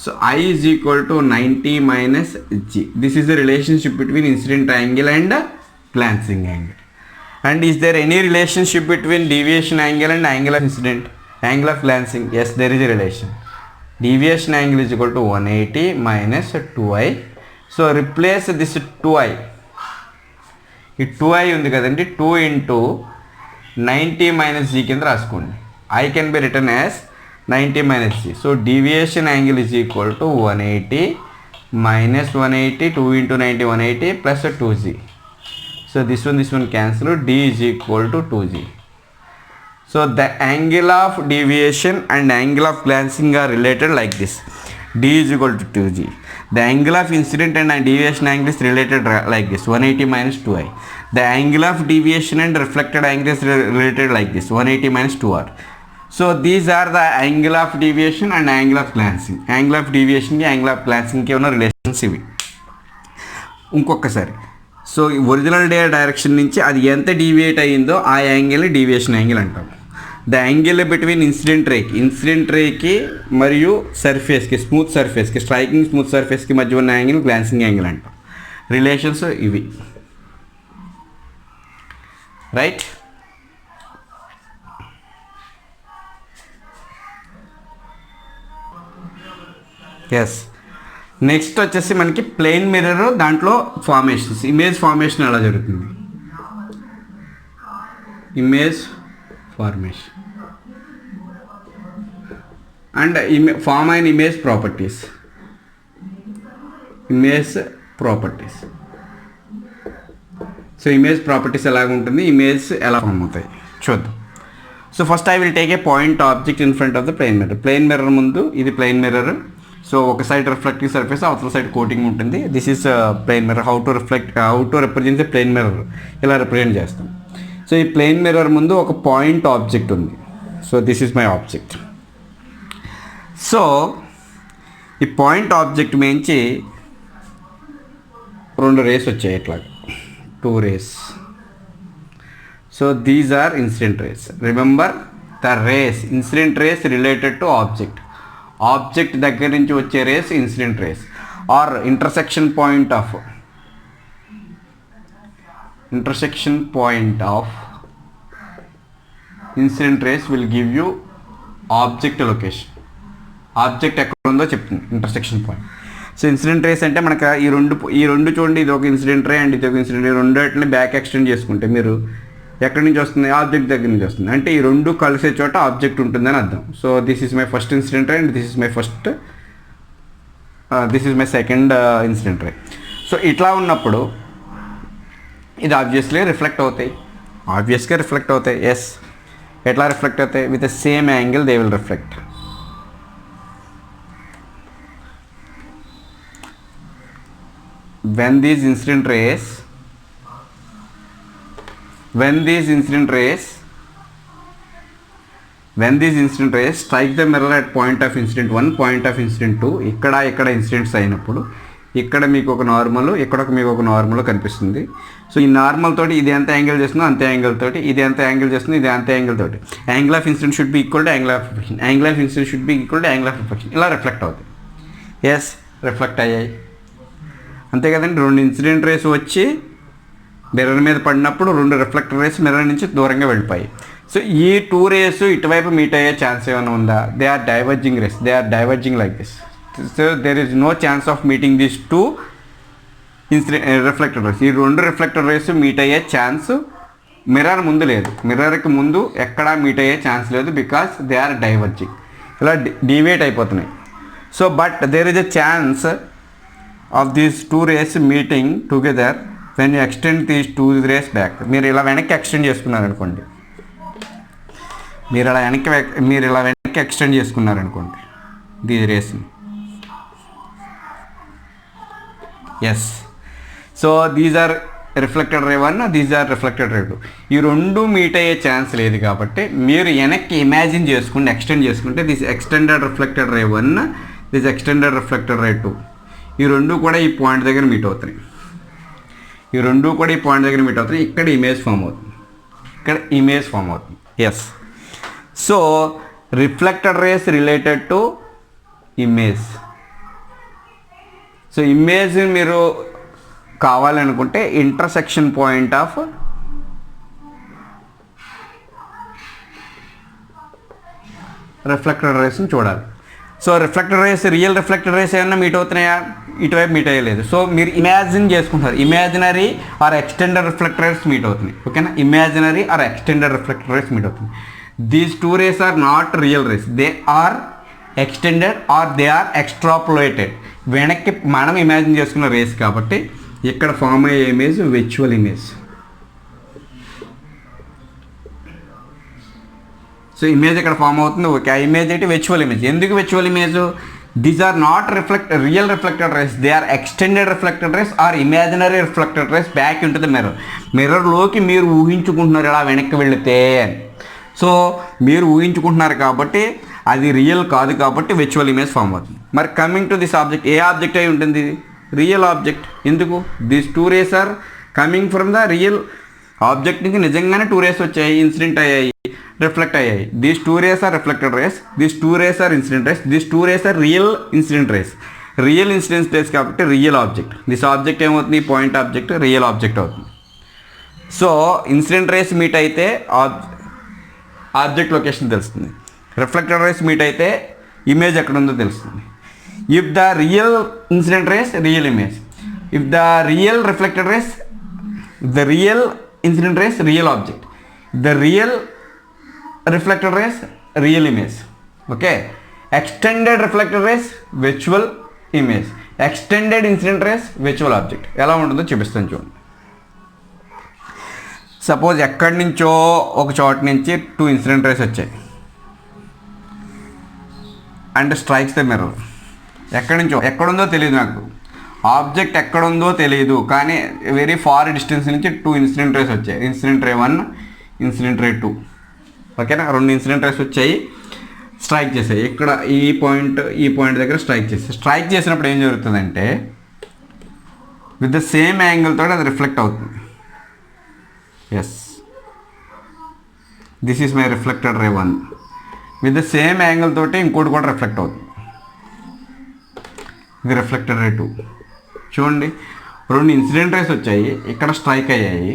So I is equal to 90 minus G. This is the relationship between incident angle and glancing angle. And is there any relationship between deviation angle and angle of incident, angle of glancing? Yes, there is a relation. Deviation angle is equal to 180 minus 2i. So replace this 2i. ఈ 2i ఉంది కదండి, 2 into 90 minus g కింద రాసుకోండి. I can be written as 90 minus g. So deviation angle is equal to 180 minus 180, 2 into 90, 180 plus 2g. So this one cancel, d is equal to 2g. So the angle of deviation and angle of glancing are related like this. D is equal to 2g. The angle of incident and deviation angle is related like this, 180 minus 2i. The angle of deviation and reflected angle is related like this, 180 minus 2r. So these are the angle of deviation and angle of glancing. Angle of deviation ki angle of glancing ki ఉన్న relations ఇవి. ఇంకొకసారి, so original direction నుంచి అది ఎంత deviate అయ్యిందో ఆ యాంగిల్ని deviation angle అంటాం. ద యాంగిల్ బిట్వీన్ ఇన్సిడెంట్ రేకి మరియు సర్ఫేస్కి, స్మూత్ సర్ఫేస్కి, స్ట్రైకింగ్ స్మూత్ సర్ఫేస్కి మధ్య ఉన్న యాంగిల్ గ్లాన్సింగ్ యాంగిల్ అంటాం. రిలేషన్స్ ఇవి, రైట్? ఎస్, నెక్స్ట్ వచ్చేసి మనకి ప్లెయిన్ మిర్రర్, దాంట్లో ఫార్మేషన్స్, ఇమేజ్ ఫార్మేషన్ ఎలా జరుగుతుంది? Image formation and form and image properties. So image properties ఎలాగ ఉంటుంది, ఇమేజ్ ఎలా ఫామ్ అవుతాయి చూద్దాం. So first I will take a point object in front of the plain mirror ముందు ఇది ప్లెయిన్ మిర్రర్. సో ఒక సైడ్ రిఫ్లెక్టింగ్ సర్ఫేస్, అవతల side coating ఉంటుంది. This is plain mirror. How to represent the plain mirror, ఇలా represent చేస్తాం. So ఈ plain mirror ముందు ఒక పాయింట్ ఆబ్జెక్ట్ ఉంది. So this is my object. So ఈ పాయింట్ ఆబ్జెక్ట్ మించి 2 రేస్ వచ్చాయి, ఇట్లా 2 rays. So these are incident rays. Remember the rays, incident rays related to object దగ్గర నుంచి వచ్చే rays incident rays. Or intersection point of incident rays will give you object location. Object ఎక్కడ ఉందో చెప్తుంది intersection point. So incident rays అంటే మనకు ఈ రెండు చూడండి, ఇది ఒక ఇన్సిడెంట్ రే అండ్ ఇది ఒక ఇన్సిడెంట్ రే. రెండింటిని బ్యాక్ ఎక్స్టెండ్ చేసుకుంటే మీరు ఎక్కడి నుంచి వస్తుంది? ఆబ్జెక్ట్ దగ్గర నుంచి వస్తుంది. అంటే ఈ రెండు కలిసే చోట ఆబ్జెక్ట్ ఉంటుందని అర్థం. So this is my first incident ray and this is my second incident ray. So ఇట్లా ఉన్నప్పుడు ఇది ఆబ్వియస్గా రిఫ్లెక్ట్ అవుతాయి. ఎస్, ఎట్లా రిఫ్లెక్ట్ అవుతాయి? With the same angle they will reflect. when these incident rays strike the mirror at point of incident 1, point of incident 2, ఇక్కడ incidents అయినప్పుడు ఇక్కడ మీకు ఒక నార్మల్, ఇక్కడ మీకు ఒక నార్మల్ కనిపిస్తుంది. సో ఈ నార్మల్ తోటి ఇది ఎంత యాంగిల్ చేస్తుందో అంతే యాంగిల్ తోటి, ఇది ఎంత యాంగిల్ చేస్తుందో ఇది అంతే యాంగిల్ తోటి angle of incident should be equal to angle of reflection, angle of incident should be equal to angle of reflection. ఇలా రిఫ్లెక్ట్ అవుతాయి. ఎస్, రిఫ్లెక్ట్ అయ్యాయి అంతే కదండి. 2 ఇన్సిడెంట్ రేస్ వచ్చి మిర్రర్ మీద పడినప్పుడు 2 రిఫ్లెక్టర్ రేస్ మిర్రర్ నుంచి దూరంగా వెళ్ళిపోయాయి. సో ఈ 2 రేస్ ఇటువైపు మీట్ అయ్యే ఛాన్స్ ఏమైనా ఉందా? They are diverging rays, they are diverging like this. So there is no chance of meeting this 2 reflector rays. ఈ 2 రిఫ్లెక్టర్ రేస్ మీట్ అయ్యే ఛాన్స్ మిర్రర్ ముందు లేదు, మిర్రర్కి ముందు ఎక్కడా మీట్ అయ్యే ఛాన్స్ లేదు, బికాస్ దే ఆర్ డైవర్జింగ్, ఇలా డీవియేట్ అయిపోతున్నాయి. So but there is a chance of these 2 rays meeting together when you extend these 2 rays back. మీరు ఇలా వెనక్కి ఎక్స్టెండ్ చేసుకున్నారనుకోండి, మీరు ఇలా వెనక్కి ఎక్స్టెండ్ చేసుకున్నారనుకోండి దీ రేస్ని. Yes, so these are reflected ray 1, these are reflected ray 2. ఈ 2 మీట్ అయ్యే ఛాన్స్ లేదు కాబట్టి మీరు వెనక్కి ఇమాజిన్ చేసుకుని ఎక్స్టెండ్ చేసుకుంటే this extended reflected ray 1, this extended reflected ray 2, ఈ 2 కూడా ఈ పాయింట్ దగ్గర మీట్ అవుతాయి. ఈ 2 కూడా ఈ పాయింట్ దగ్గర మీట్ అవుతాయి. ఇక్కడ ఇమేజ్ ఫామ్ అవుతుంది, ఇక్కడ ఇమేజ్ ఫామ్ అవుతుంది. Yes, so reflected rays related to image. So image మీరు కావాలనుకుంటే ఇంటర్సెక్షన్ పాయింట్ ఆఫ్ రిఫ్లెక్టెడ్ రేస్ని చూడాలి. So reflected rays, real reflected rays ఏమన్నా మీట్ అవుతున్నాయా? ఇటువైపు మీట్ అయ్యలేదు. సో మీరు ఇమాజిన్ చేసుకుంటారు, imaginary or extended reflected rays meet అవుతుంది. ఓకేనా, imaginary or extended reflected rays meet అవుతుంది. దీస్ 2 rays are not real rays, they are extended or they are extrapolated. వెనక్కి మనం ఇమాజిన్ చేసుకున్న రేస్ కాబట్టి ఇక్కడ ఫామ్ అయ్యే image virtual image. So image ఇక్కడ ఫామ్ అవుతుంది. ఓకే, ఆ ఇమేజ్ ఏంటి? Virtual image. ఎందుకు virtual image? These are not real reflected rays, they are extended reflected rays or imaginary reflected rays back into the mirror. మిర్రర్లోకి మీరు ఊహించుకుంటున్నారు ఇలా వెనక్కి వెళితే. సో మీరు ఊహించుకుంటున్నారు కాబట్టి అది రియల్ కాదు, కాబట్టి విర్చువల్ ఇమేజ్ ఫామ్ అవుతుంది. మరి కమింగ్ టు దిస్ ఆబ్జెక్ట్, ఏ ఆబ్జెక్ట్ అయి ఉంటుంది? Real object. ఎందుకు? These 2 rays are coming from the real object నుంచి నిజంగానే 2 రేస్ వచ్చాయి, ఇన్సిడెంట్ అయ్యాయి, రిఫ్లెక్ట్ అయ్యాయి. These 2 rays are reflected rays, these 2 rays are incident rays, these 2 rays are real incident rays. Real incident rays కాబట్టి real object. This object ఏమవుతుంది? Point object real object అవుతుంది. So incident rays meet అయితే object location తెలుస్తుంది, reflected rays meet అయితే image ఎక్కడ ఉందో తెలుస్తుంది. If the real incident rays, real image. If the real reflected race, the real incident rays, real object. The real reflected rays, real image. Okay, extended reflected race, virtual image. Extended incident race, virtual object. ఎలా ఉంటుందో చూపిస్తాను చూడండి. Suppose ఎక్కడి నుంచో ఒక చోట నుంచి 2 incident race వచ్చాయి అండ్ స్ట్రైక్స్ ద మిర్రర్. ఎక్కడి నుంచో, ఎక్కడుందో తెలియదు నాకు, ఆబ్జెక్ట్ ఎక్కడుందో తెలియదు, కానీ వెరీ ఫార్ డిస్టెన్స్ నుంచి 2 ఇన్సిడెంట్ రేస్ వచ్చాయి. Incident ray 1, incident ray 2. ఓకేనా, 2 ఇన్సిడెంట్ రేస్ వచ్చాయి, స్ట్రైక్ చేసాయి. ఇక్కడ ఈ పాయింట్ దగ్గర స్ట్రైక్ చేసాయి. స్ట్రైక్ చేసినప్పుడు ఏం జరుగుతుందంటే విత్ ద సేమ్ యాంగిల్ తోటి అది రిఫ్లెక్ట్ అవుతుంది. Yes, this is my reflected ray 1. With the same angle తోటి ఇంకోటి కూడా రిఫ్లెక్ట్ అవుతుంది. ఇది రిఫ్లెక్టెడ్ రే 2. చూడండి, 2 ఇన్సిడెంట్ రేస్ వచ్చాయి, ఇక్కడ స్ట్రైక్ అయ్యాయి.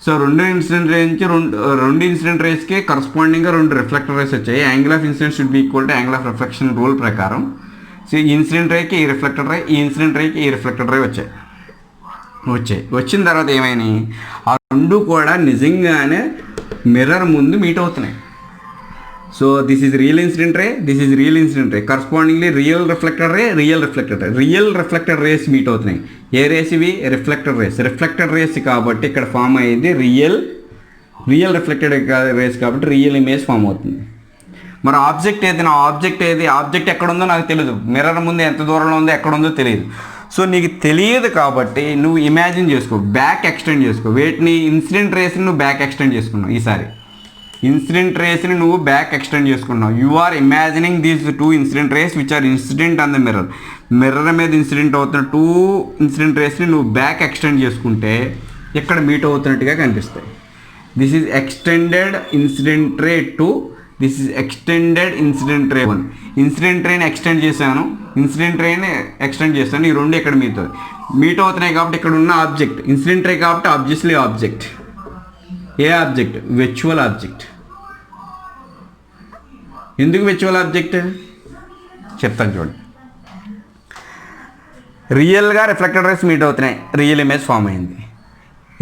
సో 2 ఇన్సిడెంట్ రే నుంచి 2 ఇన్సిడెంట్ రేస్కి కరస్పాండింగ్గా 2 రిఫ్లెక్టెడ్ రేస్ వచ్చాయి. Angle of incident should be equal to angle of reflection rule ప్రకారం. సో ఈ ఇన్సిడెంట్ రేకి ఈ రిఫ్లెక్టెడ్ రే, ఈ ఇన్సిడెంట్ రేకి ఈ రిఫ్లెక్టెడ్ రే వచ్చిన తర్వాత ఏమైనాయి? ఆ 2 కూడా నిజంగానే మిర్రర్ ముందు మీట్ అవుతున్నాయి. So this is real incident ray, this is real incident ray. Correspondingly real reflected ray, real reflected rays meet అవుతున్నాయి. ఏ రేస్ ఇవి? రిఫ్లెక్టెడ్ రేస్ కాబట్టి ఇక్కడ ఫామ్ అయ్యేది రియల్ రిఫ్లెక్టెడ్ రేస్ కాబట్టి రియల్ ఇమేజ్ ఫామ్ అవుతుంది. మరి ఆబ్జెక్ట్ ఏది? ఆబ్జెక్ట్ ఎక్కడ ఉందో నాకు తెలియదు, మిర్రర్ ముందు ఎంత దూరంలో ఉందో ఎక్కడ ఉందో తెలియదు. సో నీకు తెలియదు కాబట్టి నువ్వు ఇమాజిన్ చేసుకో, బ్యాక్ ఎక్స్టెండ్ చేసుకో. వేటిని? ఇన్సిడెంట్ రేస్ని నువ్వు బ్యాక్ ఎక్స్టెండ్ చేసుకున్నావు ఈసారి. ఇన్సిడెంట్ రేస్ని నువ్వు బ్యాక్ ఎక్స్టెండ్ చేసుకున్నావు. You are imagining these 2 incident rays which are incident on the mirror. Mirror మీద ఇన్సిడెంట్ అవుతున్న 2 ఇన్సిడెంట్ రేస్ని నువ్వు బ్యాక్ ఎక్స్టెండ్ చేసుకుంటే ఇక్కడ మీట్ అవుతున్నట్టుగా కనిపిస్తాయి. This is extended incident ray 2, this is extended incident ray 1. Incident రేని ఎక్స్టెండ్ చేశాను, ఇన్సిడెంట్ రేని ఎక్స్టెండ్ చేస్తాను. ఈ రెండు ఇక్కడ మీట్ అవుతున్నాయి కాబట్టి ఇక్కడ ఉన్న ఆబ్జెక్ట్ ఇన్సిడెంట్ రే కాబట్టి ఆబ్వియస్లీ ఆబ్జెక్ట్. ఏ ఆబ్జెక్ట్? Virtual object. ఎందుకు విర్చువల్ ఆబ్జెక్ట్ చెప్తాను చూడండి. రియల్గా రిఫ్లెక్టెడ్ రేస్ మీట్ అవుతున్నాయి, రియల్ ఇమేజ్ ఫామ్ అయింది.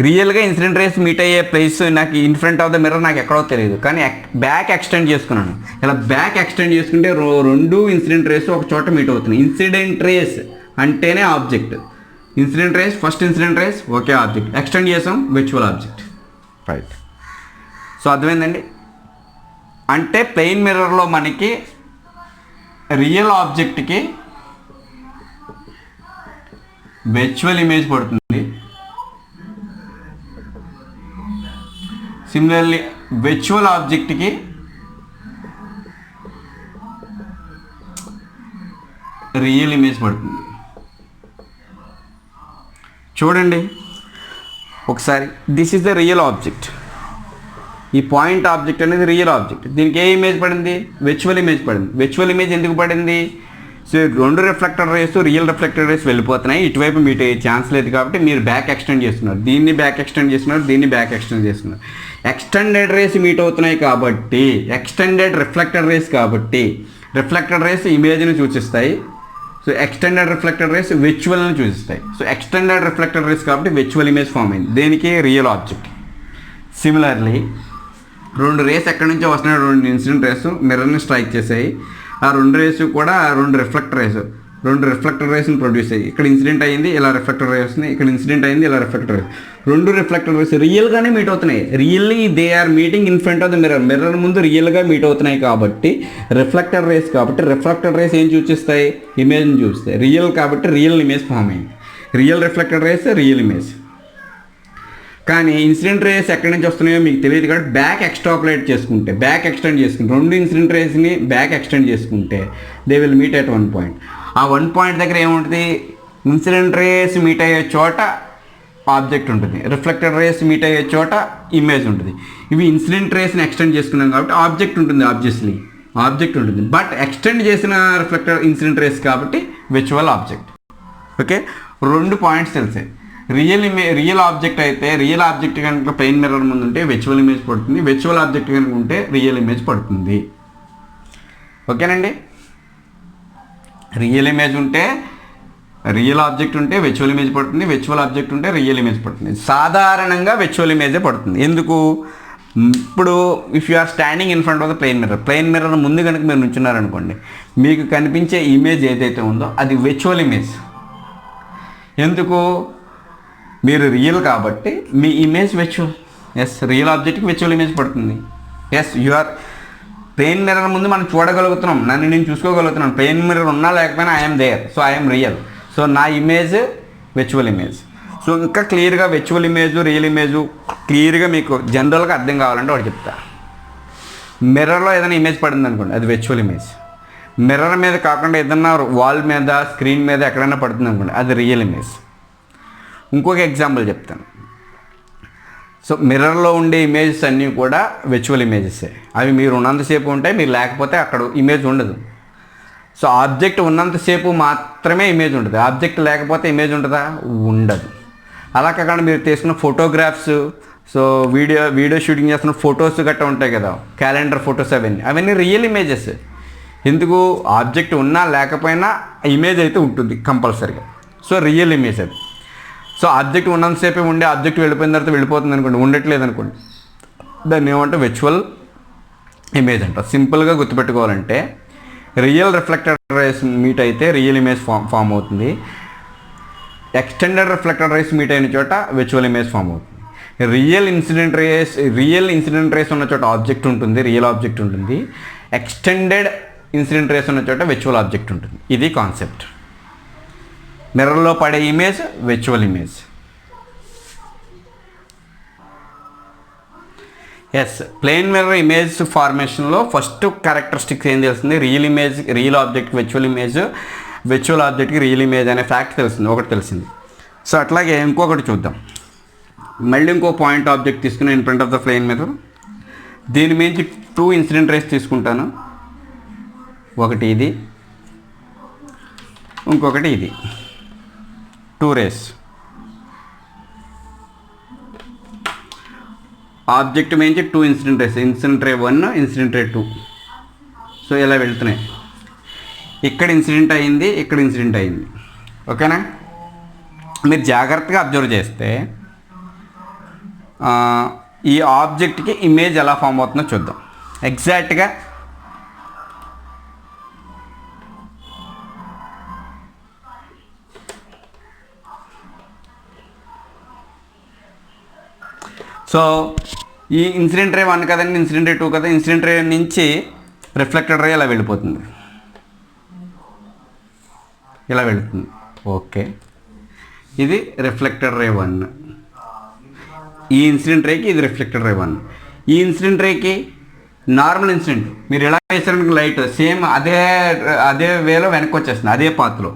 రియల్గా ఇన్సిడెంట్ రేస్ మీట్ అయ్యే ప్లేస్ నాకు in front of the mirror నాకు ఎక్కడో తెలియదు, కానీ బ్యాక్ ఎక్స్టెండ్ చేసుకున్నాను. ఇలా బ్యాక్ ఎక్స్టెండ్ చేసుకుంటే 2 ఇన్సిడెంట్ రేస్ ఒక చోట మీట్ అవుతున్నాయి. ఇన్సిడెంట్ రేస్ అంటేనే object. Incident rays, first incident rays ఒకే ఆబ్జెక్ట్, ఎక్స్టెండ్ చేసాం విర్చువల్ ఆబ్జెక్ట్. రైట్. సో అర్థమైందండి. అంటే ప్లెయిన్ మిర్రర్లో మనకి రియల్ ఆబ్జెక్ట్కి విర్చువల్ ఇమేజ్ పడుతుంది. సిమిలర్లీ విర్చువల్ ఆబ్జెక్ట్కి రియల్ ఇమేజ్ పడుతుంది. చూడండి ఒకసారి, this is the real object. ఈ పాయింట్ ఆబ్జెక్ట్ అనేది రియల్ ఆబ్జెక్ట్. దీనికి ఏ ఇమేజ్ పడింది? విర్చువల్ ఇమేజ్ పడింది. విర్చువల్ ఇమేజ్ ఎందుకు పడింది? So 2 reflector rays, real reflector rays వెళ్ళిపోతున్నాయి, ఇటువైపు మీట్ అయ్యే ఛాన్స్ లేదు కాబట్టి మీరు బ్యాక్ ఎక్స్టెండ్ చేస్తున్నారు. దీన్ని బ్యాక్ ఎక్స్టెండ్ చేస్తున్నారు, దీన్ని బ్యాక్ ఎక్స్టెండ్ చేస్తున్నారు. ఎక్స్టెండెడ్ రేస్ మీట్ అవుతున్నాయి కాబట్టి, ఎక్స్టెండెడ్ రిఫ్లెక్టర్ రేస్ కాబట్టి రిఫ్లెక్టెడ్ రేస్ ఇమేజ్ని సూచిస్తాయి. సో ఎక్స్టెండెడ్ రిఫ్లెక్టెడ్ రేస్ విర్చువల్ని సూచిస్తాయి. సో ఎక్స్టెండెడ్ రిఫ్లెక్టెడ్ రేస్ కాబట్టి విర్చువల్ ఇమేజ్ ఫామ్ అయింది. దేనికి? Real object. సిమిలర్లీ 2 రేస్ ఎక్కడి నుంచో వస్తున్నాయి, 2 ఇన్సిడెంట్ రేస్ మిర్రర్ని స్ట్రైక్ చేసాయి. ఆ 2 రేసు కూడా 2 రిఫ్లెక్టర్ రేస్ని ప్రొడ్యూస్ అయ్యి, ఇక్కడ ఇన్సిడెంట్ అయ్యింది, ఇలా రిఫ్లెక్టర్ రేస్ని, ఇక్కడ ఇన్సిడెంట్ అయింది, ఇలా రిఫ్లెక్టర్ రేస్. 2 రిఫ్లెక్టర్ రేస్ రియల్గానే మీట్ అవుతున్నాయి. Really they are meeting in front of the mirror. Mirror ముందు రియల్గా మీట్ అవుతున్నాయి కాబట్టి రిఫ్లెక్టర్ రేస్ కాబట్టి రిఫ్లెక్టర్ రేస్ ఏం చూపిస్తాయి? ఇమేజ్ని చూపిస్తాయి. రియల్ కాబట్టి రియల్ ఇమేజ్ ఫామ్ అయింది. Real reflector rays, real image. కానీ ఇన్సిడెంట్ రేస్ ఎక్కడి నుంచి వస్తున్నాయో మీకు తెలియదు కాబట్టి బ్యాక్ ఎక్స్ట్రాపులేట్ చేసుకుంటే, బ్యాక్ ఎక్స్టెండ్ చేసుకుంటే, 2 ఇన్సిడెంట్ రేస్ని బ్యాక్ ఎక్స్టెండ్ చేసుకుంటే they will meet at 1 point. ఆ 1 పాయింట్ దగ్గర ఏముంటుంది? ఇన్సిడెంట్ రేస్ మీట్ అయ్యే చోట ఆబ్జెక్ట్ ఉంటుంది, రిఫ్లెక్టెడ్ రేస్ మీట్ అయ్యే చోట ఇమేజ్ ఉంటుంది. ఇవి ఇన్సిడెంట్ రేస్ని ఎక్స్టెండ్ చేసుకున్నాం కాబట్టి ఆబ్జెక్ట్ ఉంటుంది, ఆబ్వియస్లీ ఆబ్జెక్ట్ ఉంటుంది. బట్ ఎక్స్టెండ్ చేసిన రిఫ్లెక్టెడ్ ఇన్సిడెంట్ రేస్ కాబట్టి విర్చువల్ ఆబ్జెక్ట్. ఓకే, 2 పాయింట్స్ తెలిసాయి. రియల్ ఆబ్జెక్ట్ అయితే, రియల్ ఆబ్జెక్ట్ కనుక ప్లెయిన్ మిర్రర్ ముందు ఉంటే విర్చువల్ ఇమేజ్ పడుతుంది, విర్చువల్ ఆబ్జెక్ట్ కనుక ఉంటే రియల్ ఇమేజ్ పడుతుంది. ఓకేనండి. రియల్ ఇమేజ్ ఉంటే, రియల్ ఆబ్జెక్ట్ ఉంటే విర్చువల్ ఇమేజ్ పడుతుంది, విర్చువల్ ఆబ్జెక్ట్ ఉంటే రియల్ ఇమేజ్ పడుతుంది. సాధారణంగా విర్చువల్ ఇమేజే పడుతుంది. ఎందుకు? ఇప్పుడు if you are standing in front of the plain mirror ముందు కనుక మీరు నుంచున్నారనుకోండి, మీకు కనిపించే ఇమేజ్ ఏదైతే ఉందో అది విర్చువల్ ఇమేజ్. ఎందుకు? మీరు రియల్ కాబట్టి మీ ఇమేజ్ విర్చువల్. ఎస్, రియల్ ఆబ్జెక్ట్కి విర్చువల్ ఇమేజ్ పడుతుంది. Yes, you are plane mirror ముందు మనం చూడగలుగుతున్నాం, నన్ను నేను చూసుకోగలుగుతున్నాను. ప్లెయిన్ మిర్రర్ ఉన్నా లేకపోయినా I'm there, so I'm real. So నా ఇమేజ్ విర్చువల్ ఇమేజ్. సో ఇంకా క్లియర్గా విర్చువల్ ఇమేజ్, రియల్ ఇమేజ్ క్లియర్గా మీకు జనరల్గా అర్థం కావాలంటే ఒకటి చెప్తా. మిర్రర్లో ఏదైనా ఇమేజ్ పడింది అనుకోండి, అది విర్చువల్ ఇమేజ్. మిర్రర్ మీద కాకుండా ఏదన్నా వాల్ మీద, స్క్రీన్ మీద ఎక్కడైనా పడుతుంది అనుకోండి, అది రియల్ ఇమేజ్. ఇంకొక ఎగ్జాంపుల్ చెప్తాను. సో మిర్రర్లో ఉండే ఇమేజెస్ అన్నీ కూడా విర్చువల్ ఇమేజెసే. అవి మీరు ఉన్నంతసేపు ఉంటాయి, మీరు లేకపోతే అక్కడ ఇమేజ్ ఉండదు. సో ఆబ్జెక్ట్ ఉన్నంతసేపు మాత్రమే ఇమేజ్ ఉంటుంది, ఆబ్జెక్ట్ లేకపోతే ఇమేజ్ ఉంటుందా? ఉండదు. అలా కాకుండా మీరు తీసుకున్న ఫోటోగ్రాఫ్స్, సో వీడియో షూటింగ్ చేస్తున్న ఫొటోస్ గట్రా ఉంటాయి కదా, క్యాలెండర్ ఫొటోస్, అవన్నీ రియల్ ఇమేజెస్. ఎందుకు? ఆబ్జెక్ట్ ఉన్నా లేకపోయినా ఇమేజ్ అయితే ఉంటుంది కంపల్సరీగా. సో రియల్ ఇమేజ్ అది. సో ఆబ్జెక్ట్ ఉన్నంతసేపే ఉండే, ఆబ్జెక్ట్ వెళ్ళిపోయిన తర్వాత వెళ్ళిపోతుంది అనుకోండి, ఉండట్లేదు అనుకోండి, దాన్ని ఏమంటే విర్చువల్ ఇమేజ్ అంట. సింపుల్గా గుర్తుపెట్టుకోవాలంటే రియల్ రిఫ్లెక్టెడ్ రేస్ మీట్ అయితే రియల్ ఇమేజ్ ఫామ్ అవుతుంది, ఎక్స్టెండెడ్ రిఫ్లెక్టెడ్ రేస్ మీట్ అయిన చోట విర్చువల్ ఇమేజ్ ఫామ్ అవుతుంది. రియల్ ఇన్సిడెంట్ రేస్ ఉన్న చోట ఆబ్జెక్ట్ ఉంటుంది, రియల్ ఆబ్జెక్ట్ ఉంటుంది. ఎక్స్టెండెడ్ ఇన్సిడెంట్ రేస్ ఉన్న చోట విర్చువల్ ఆబ్జెక్ట్ ఉంటుంది. ఇది కాన్సెప్ట్. మిర్రర్లో పడే image virtual image. Yes, plane mirror image ఫార్మేషన్లో ఫస్ట్ క్యారెక్టరిస్టిక్స్ ఏం తెలుస్తుంది, real image, real object virtual image, virtual ఆబ్జెక్ట్కి రియల్ ఇమేజ్ అనే ఫ్యాక్ట్ తెలిసింది, ఒకటి తెలిసింది. సో అట్లాగే ఇంకొకటి చూద్దాం. మళ్ళీ ఇంకో పాయింట్ ఆబ్జెక్ట్ తీసుకుని in front of the plane mirror, దీని మించి 2 ఇన్సిడెంట్ రేస్ తీసుకుంటాను. ఒకటి ఇది, ఇంకొకటి ఇది, 2 రేస్. ఆబ్జెక్ట్ మించి 2 incident race, incident ray 1, incident ray 2. So ఇలా వెళ్తున్నాయి. ఇక్కడ ఇన్సిడెంట్ అయింది, ఇక్కడ ఇన్సిడెంట్ అయింది. ఓకేనా? మీరు జాగ్రత్తగా అబ్జర్వ్ చేస్తే ఈ ఆబ్జెక్ట్కి ఇమేజ్ ఎలా ఫామ్ అవుతుందో చూద్దాం. ఎగ్జాక్ట్గా సో ఈ ఇన్సిడెంట్ రే 1 కదండి, ఇన్సిడెంట్ రే 2 కదా, ఇన్సిడెంట్ రే నుంచి రిఫ్లెక్టెడ్ రే ఇలా వెళ్ళిపోతుంది, ఇలా వెళుతుంది. ఓకే, ఇది రిఫ్లెక్టెడ్ రే 1, ఈ ఇన్సిడెంట్ రేకి ఇది రిఫ్లెక్టెడ్ రే 1. ఈ ఇన్సిడెంట్ రేకి నార్మల్ ఇన్సిడెంట్ మీరు ఎలా వేసారనుకో లైట్ సేమ్ అదే వేలో వెనక్కి వచ్చేస్తుంది, అదే పాత్లో.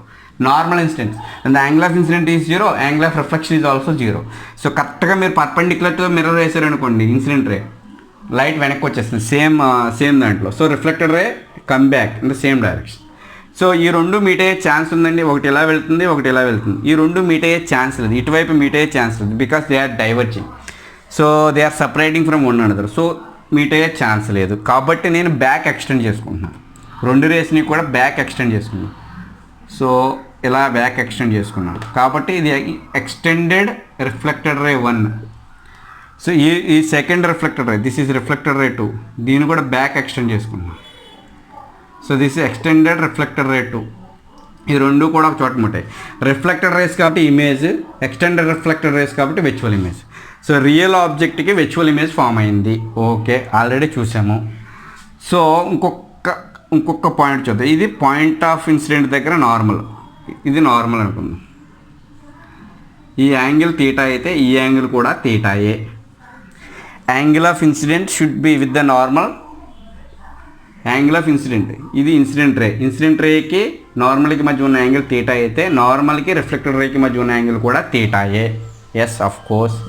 Normal incidents and the angle of incident is 0, angle of reflection is also 0. So కరెక్ట్గా మీరు పర్పెండిక్యులర్తో మిర్రర్ వేసారనుకోండి, ఇన్సిడెంట్ రే లైట్ వెనక్కి వచ్చేస్తుంది సేమ్ దాంట్లో. So reflected ray come back in the same direction. So ఈ రెండు మీట్ అయ్యే ఛాన్స్ ఉందండి, ఒకటి ఇలా వెళ్తుంది, ఒకటి ఇలా వెళ్తుంది. ఈ రెండు మీట్ అయ్యే ఛాన్స్ లేదు, ఇటువైపు మీట్ అయ్యే ఛాన్స్ లేదు, because they are diverging. So they are separating from one another. So meet అయ్యే ఛాన్స్ లేదు, కాబట్టి నేను బ్యాక్ ఎక్స్టెండ్ చేసుకుంటున్నాను, 2 రేస్ని కూడా బ్యాక్ ఎక్స్టెండ్ చేసుకున్నాను. సో ఇలా బ్యాక్ ఎక్స్టెండ్ చేసుకున్నాను, కాబట్టి ఇది ఎక్స్టెండెడ్ రిఫ్లెక్టెడ్ రే 1. సో ఈ second reflected ray, this is reflected ray 2, దీన్ని కూడా బ్యాక్ ఎక్స్టెండ్ చేసుకున్నాను. So this extended reflected ray 2. ఈ రెండు కూడా ఒక చోట ఉంటాయి. రిఫ్లెక్టెడ్ రేస్ కాబట్టి ఇమేజ్, ఎక్స్టెండెడ్ రిఫ్లెక్టెడ్ రేస్ కాబట్టి విర్చువల్ ఇమేజ్. సో రియల్ ఆబ్జెక్ట్కి విర్చువల్ ఇమేజ్ ఫామ్ అయింది. ఓకే, ఆల్రెడీ చూసాము. సో ఇంకొక పాయింట్ చూద్దాం. ఇది పాయింట్ ఆఫ్ ఇన్సిడెంట్ దగ్గర నార్మల్, ఇది నార్మల్ అనుకుందాం. ఈ యాంగిల్ తీటా అయితే ఈ యాంగిల్ కూడా తీటాయే. Angle of incident should be with the normal angle of incident. ఇది ఇన్సిడెంట్ రే, ఇన్సిడెంట్ రేకి నార్మల్కి మధ్య ఉన్న యాంగిల్ తీటా అయితే నార్మల్కి రిఫ్లెక్టెడ్ రేకి మధ్య ఉన్న యాంగిల్ కూడా తీటాయే. Yes, of course.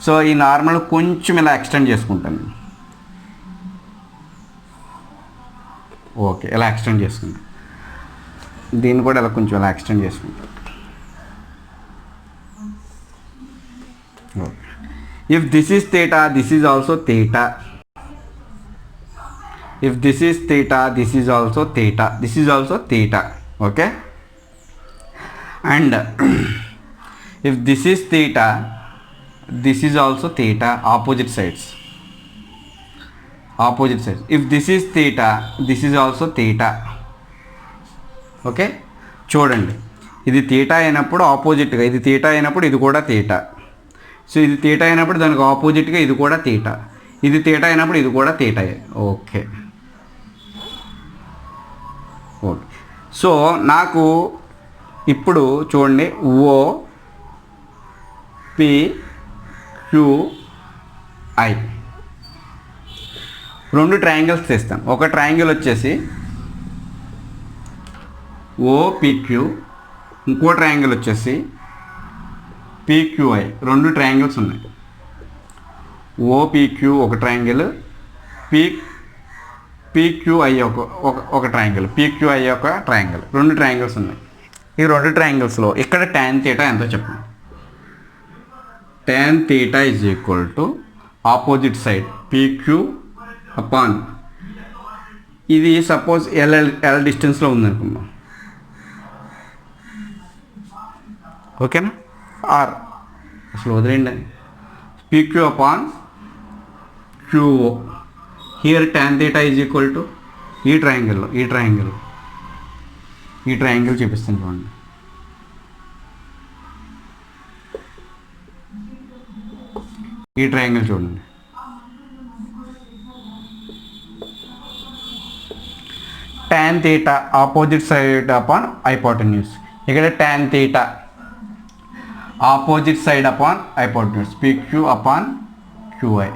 సో ఈ నార్మల్ కొంచెం ఇలా ఎక్స్టెండ్ చేసుకుంటాను. ఓకే, ఇలా ఎక్స్టెండ్ చేసుకుంటాను. దీన్ని కూడా ఇలా కొంచెం ఇలా ఎక్స్టెండ్ చేసుకుంటాను. Okay, if this is theta, this is also theta. If this is theta, this is also theta, this is also theta. Okay, and if this is theta, this is also theta, opposite sides. If this is theta, this is also theta. Okay, చూడండి, ఇది theta అయినప్పుడు ఆపోజిట్గా, ఇది theta అయినప్పుడు ఇది కూడా theta. So ఇది theta అయినప్పుడు దానికి ఆపోజిట్గా ఇది కూడా థీటా, ఇది థీటా అయినప్పుడు ఇది కూడా థీటాయే. Okay, okay. సో నాకు ఇప్పుడు చూడండి, O P Q I 2 triangles తీస్తాం. ఒక ట్రయాంగిల్ వచ్చేసి ఓపిక్యూ, ఇంకో ట్రయాంగిల్ వచ్చేసి పిక్యూఐ. 2 ట్రయాంగిల్స్ ఉన్నాయి. ఓపిక్యూ ఒక ట్రయాంగిల్, పిక్యూఐ ఒక ట్రయాంగిల్, పిక్యూఐ ఒక ట్రయాంగిల్. 2 ట్రయాంగిల్స్ ఉన్నాయి. ఈ 2 ట్రయాంగిల్స్లో ఇక్కడ ట్యాన్ థీటా ఎంతో చెప్పండి. Tan theta is equal to opposite side P Q upon, ఇది సపోజ్ ఎల్ డిస్టెన్స్లో ఉందనుకుందాం. ఓకేనా? ఆర్ అసలు వదిలేండి, P Q upon Q O. Here tan theta is equal to ఈ ట్రయాంగిల్ చూపిస్తాను చూడండి. ఈ ట్రయాంగిల్ చూడండి, tan theta opposite side upon hypotenuse. ఇక్కడ tan theta opposite side upon hypotenuse, PQ upon QI.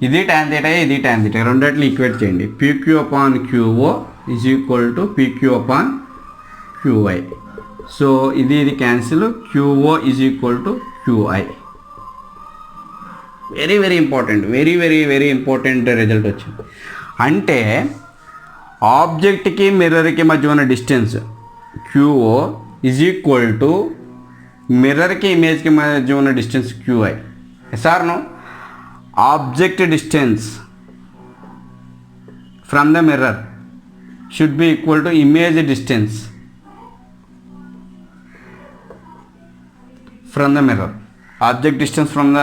ఇది tan θ, ఇది tan θ, రెండిట్లు ఈక్వేట్ చేయండి. PQ/QO is equal to PQ/QI. So ఇది cancel, QO is equal to QI. Very important, very important result వచ్చింది. అంటే ఆబ్జెక్ట్కి మిర్రర్కి మధ్య ఉన్న distance QO is equal to మిర్రర్కి ఇమేజ్కి మధ్య ఉన్న డిస్టెన్స్ QI. ఎస్ఆర్నో object distance from the mirror should be equal to image distance from the mirror. Object distance from the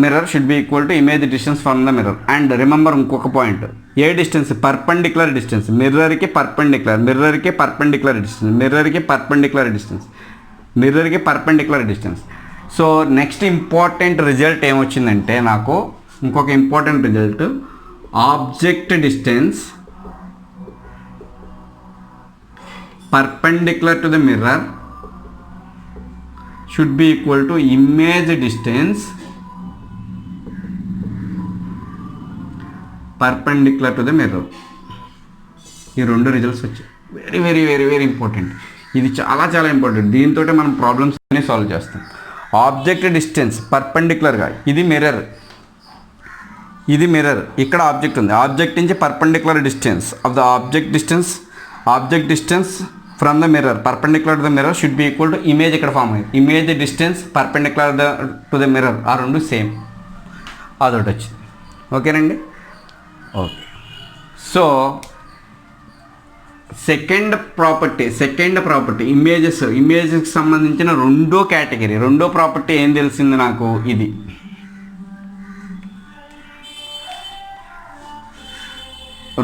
mirror should be equal to image distance from the mirror. And remember ఇంకొక point, ఏ distance? Perpendicular distance. మిర్రర్కి perpendicular distance. So next important result ఏమొచ్చిందంటే నాకు ఇంకొక important result, object distance perpendicular to the mirror should be equal to image distance perpendicular to the mirror. ఈ రెండు results వచ్చాయి. Very important. ఇది చాలా ఇంపార్టెంట్. దీంతో మనం ప్రాబ్లమ్స్ అన్ని సాల్వ్ చేస్తాం. ఆబ్జెక్ట్ డిస్టెన్స్ పర్పెండిక్యులర్గా, ఇది మిర్రర్, ఇక్కడ ఆబ్జెక్ట్ ఉంది. ఆబ్జెక్ట్ నుంచి perpendicular distance of the object distance from the mirror perpendicular to the mirror should be equal to image. ఇక్కడ ఫామ్ అయ్యింది image distance perpendicular to the mirror. ఆ రెండు same. అదొకటి వచ్చింది. ఓకేనండి. ఓకే. సో సెకండ్ ప్రాపర్టీ ఇమేజెస్కి సంబంధించిన రెండో ప్రాపర్టీ ఏం తెలిసింది నాకు? ఇది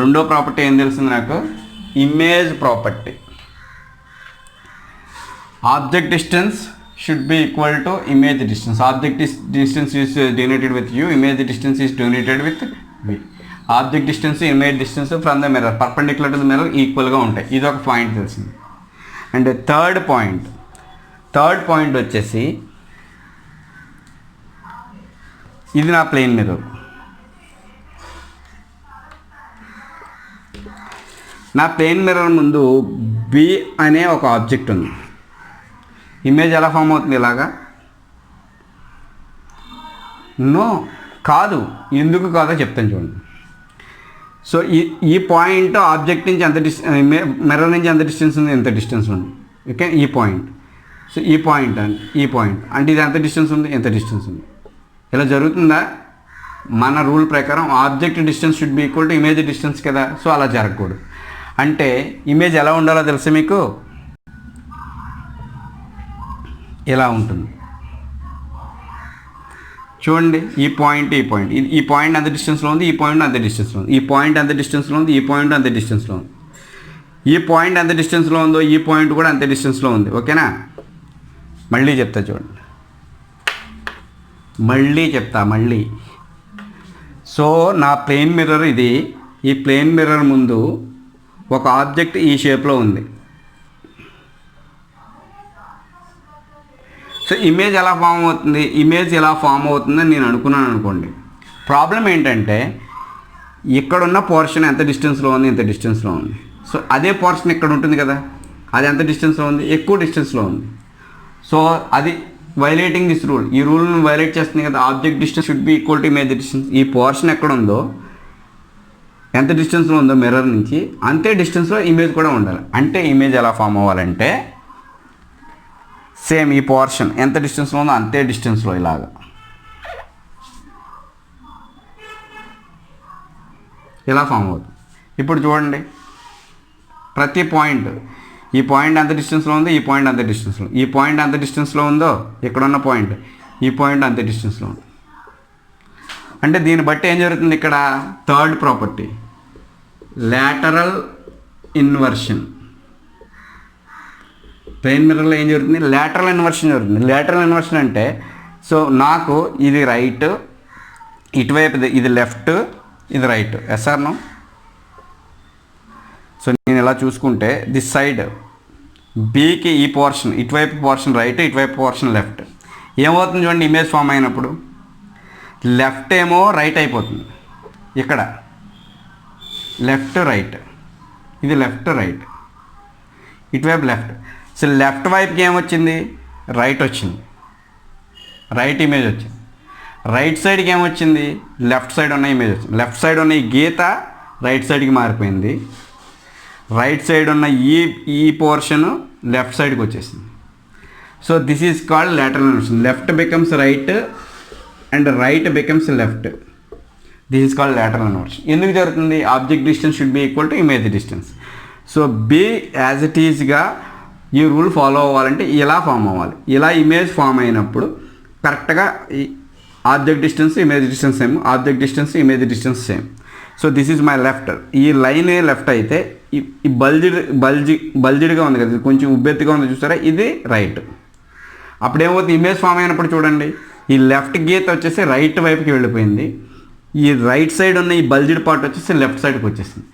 రెండో ప్రాపర్టీ ఏం తెలిసింది నాకు? Image property. Object distance should be equal to image distance. Object distance is denoted with U, image distance is denoted with V. Object distance image distance from the mirror perpendicular to the mirror ఈక్వల్గా ఉంటాయి. ఇది ఒక point తెలిసింది. And third point వచ్చేసి, ఇది నా plane mirror. నా plane mirror ముందు B అనే ఒక ఆబ్జెక్ట్ ఉంది. ఇమేజ్ ఎలా ఫామ్ అవుతుంది? ఇలాగా? కాదు. ఎందుకు కాదో చెప్తాను చూడండి. సో ఈ పాయింట్ ఆబ్జెక్ట్ నుంచి ఎంత మిర్రర్ నుంచి ఎంత డిస్టెన్స్ ఉంది? ఎంత డిస్టెన్స్ ఉంది. ఓకే, ఈ పాయింట్. సో ఈ పాయింట్ అంటే ఇది ఎంత డిస్టెన్స్ ఉంది? ఎంత డిస్టెన్స్ ఉంది. ఇలా జరుగుతుందా? మన రూల్ ప్రకారం object distance should be equal to image distance కదా. సో అలా జరగకూడదు. అంటే ఇమేజ్ ఎలా ఉండాలో తెలుసా మీకు? ఇలా ఉంటుంది చూడండి. ఈ పాయింట్ అంత డిస్టెన్స్లో ఉంది, ఈ పాయింట్ అంత డిస్టెన్స్లో ఉంది, ఈ పాయింట్ అంత డిస్టెన్స్లో ఉంది, ఈ పాయింట్ అంత డిస్టెన్స్లో ఉంది. ఈ పాయింట్ ఎంత డిస్టెన్స్లో ఉందో ఈ పాయింట్ కూడా అంత డిస్టెన్స్లో ఉంది. ఓకేనా? మళ్ళీ చెప్తా చూడండి. మళ్ళీ సో నా ప్లేన్ మిర్రర్ ఇది. ఈ ప్లేన్ మిర్రర్ ముందు ఒక ఆబ్జెక్ట్ ఈ షేప్లో ఉంది. సో ఇమేజ్ ఎలా ఫామ్ అవుతుందని నేను అనుకున్నాను అనుకోండి. ప్రాబ్లం ఏంటంటే ఇక్కడున్న పోర్షన్ ఎంత డిస్టెన్స్లో ఉంది? ఎంత డిస్టెన్స్లో ఉంది. సో అదే పోర్షన్ ఇక్కడ ఉంటుంది కదా, అది ఎంత డిస్టెన్స్లో ఉంది? ఎక్కువ డిస్టెన్స్లో ఉంది. సో అది వైలేటింగ్ దిస్ రూల్. ఈ రూల్ని వైలేట్ చేస్తుంది కదా. Object distance should be equal to image distance. ఈ పోర్షన్ ఎక్కడ ఉందో, ఎంత డిస్టెన్స్లో ఉందో మిర్రర్ నుంచి, అంతే డిస్టెన్స్లో ఇమేజ్ కూడా ఉండాలి. అంటే ఇమేజ్ ఎలా ఫామ్ అవ్వాలంటే సేమ్ ఈ పోర్షన్ ఎంత డిస్టెన్స్లో ఉందో అంతే డిస్టెన్స్లో ఇలా ఫామ్ అవుతుంది. ఇప్పుడు చూడండి, ప్రతి పాయింట్, ఈ పాయింట్ ఎంత డిస్టెన్స్లో ఉందో, ఈ పాయింట్ అంత డిస్టెన్స్లో, ఈ పాయింట్ ఎంత డిస్టెన్స్లో ఉందో ఇక్కడున్న పాయింట్, ఈ పాయింట్ అంత డిస్టెన్స్లో ఉంది. అంటే దీన్ని బట్టి ఏం జరుగుతుంది? ఇక్కడ third property, lateral inversion. Plane మిర్రర్లో ఏం జరుగుతుంది? లాటరల్ ఇన్వర్షన్ జరుగుతుంది. లాటరల్ ఇన్వర్షన్ అంటే, సో నాకు ఇది రైట్, ఇటువైపు ఇది లెఫ్ట్, ఇది రైట్. SR no? సో నేను ఇలా చూసుకుంటే దిస్ సైడ్ బీకి ఈ పోర్షన్, ఇటువైపు పోర్షన్ రైట్, ఇటువైపు పోర్షన్ లెఫ్ట్. ఏమవుతుంది చూడండి ఇమేజ్ ఫామ్ అయినప్పుడు? లెఫ్ట్ ఏమో రైట్ అయిపోతుంది. ఇక్కడ లెఫ్ట్ రైట్, ఇది లెఫ్ట్ రైట్, ఇటువైపు లెఫ్ట్. సో లెఫ్ట్ వైపుకి ఏమొచ్చింది, రైట్ వచ్చింది, రైట్ ఇమేజ్ వచ్చింది. రైట్ సైడ్కి ఏమొచ్చింది, లెఫ్ట్ సైడ్ ఉన్న ఇమేజ్ వచ్చింది. లెఫ్ట్ సైడ్ ఉన్న ఈ గీత రైట్ సైడ్కి మారిపోయింది. రైట్ సైడ్ ఉన్న ఈ పోర్షన్ లెఫ్ట్ సైడ్కి వచ్చేసింది. So this is called lateral inversion. Left becomes right and right becomes left. This is called lateral inversion. ఎందుకు జరుగుతుంది, object distance should be equal to image distance. So be as it ఈజ్గా ఈ rule follow అవ్వాలంటే ఇలా form అవ్వాలి. ఇలా image form అయినప్పుడు కరెక్ట్గా ఈ object distance image distance same, object distance image distance same. So this is my left. ఈ లైన్ లెఫ్ట్ అయితే ఈ బల్జిడ్గా ఉంది కదా, కొంచెం ఉబ్బెత్తుగా ఉంది చూసారా, ఇది రైట్. అప్పుడేమవుతుంది, ఇమేజ్ ఫామ్ అయినప్పుడు చూడండి, ఈ లెఫ్ట్ గీత వచ్చేసి రైట్ వైపుకి వెళ్ళిపోయింది. ఈ రైట్ సైడ్ ఉన్న ఈ బల్జిడ్ పార్ట్ వచ్చేసి లెఫ్ట్ సైడ్కి వచ్చేసింది.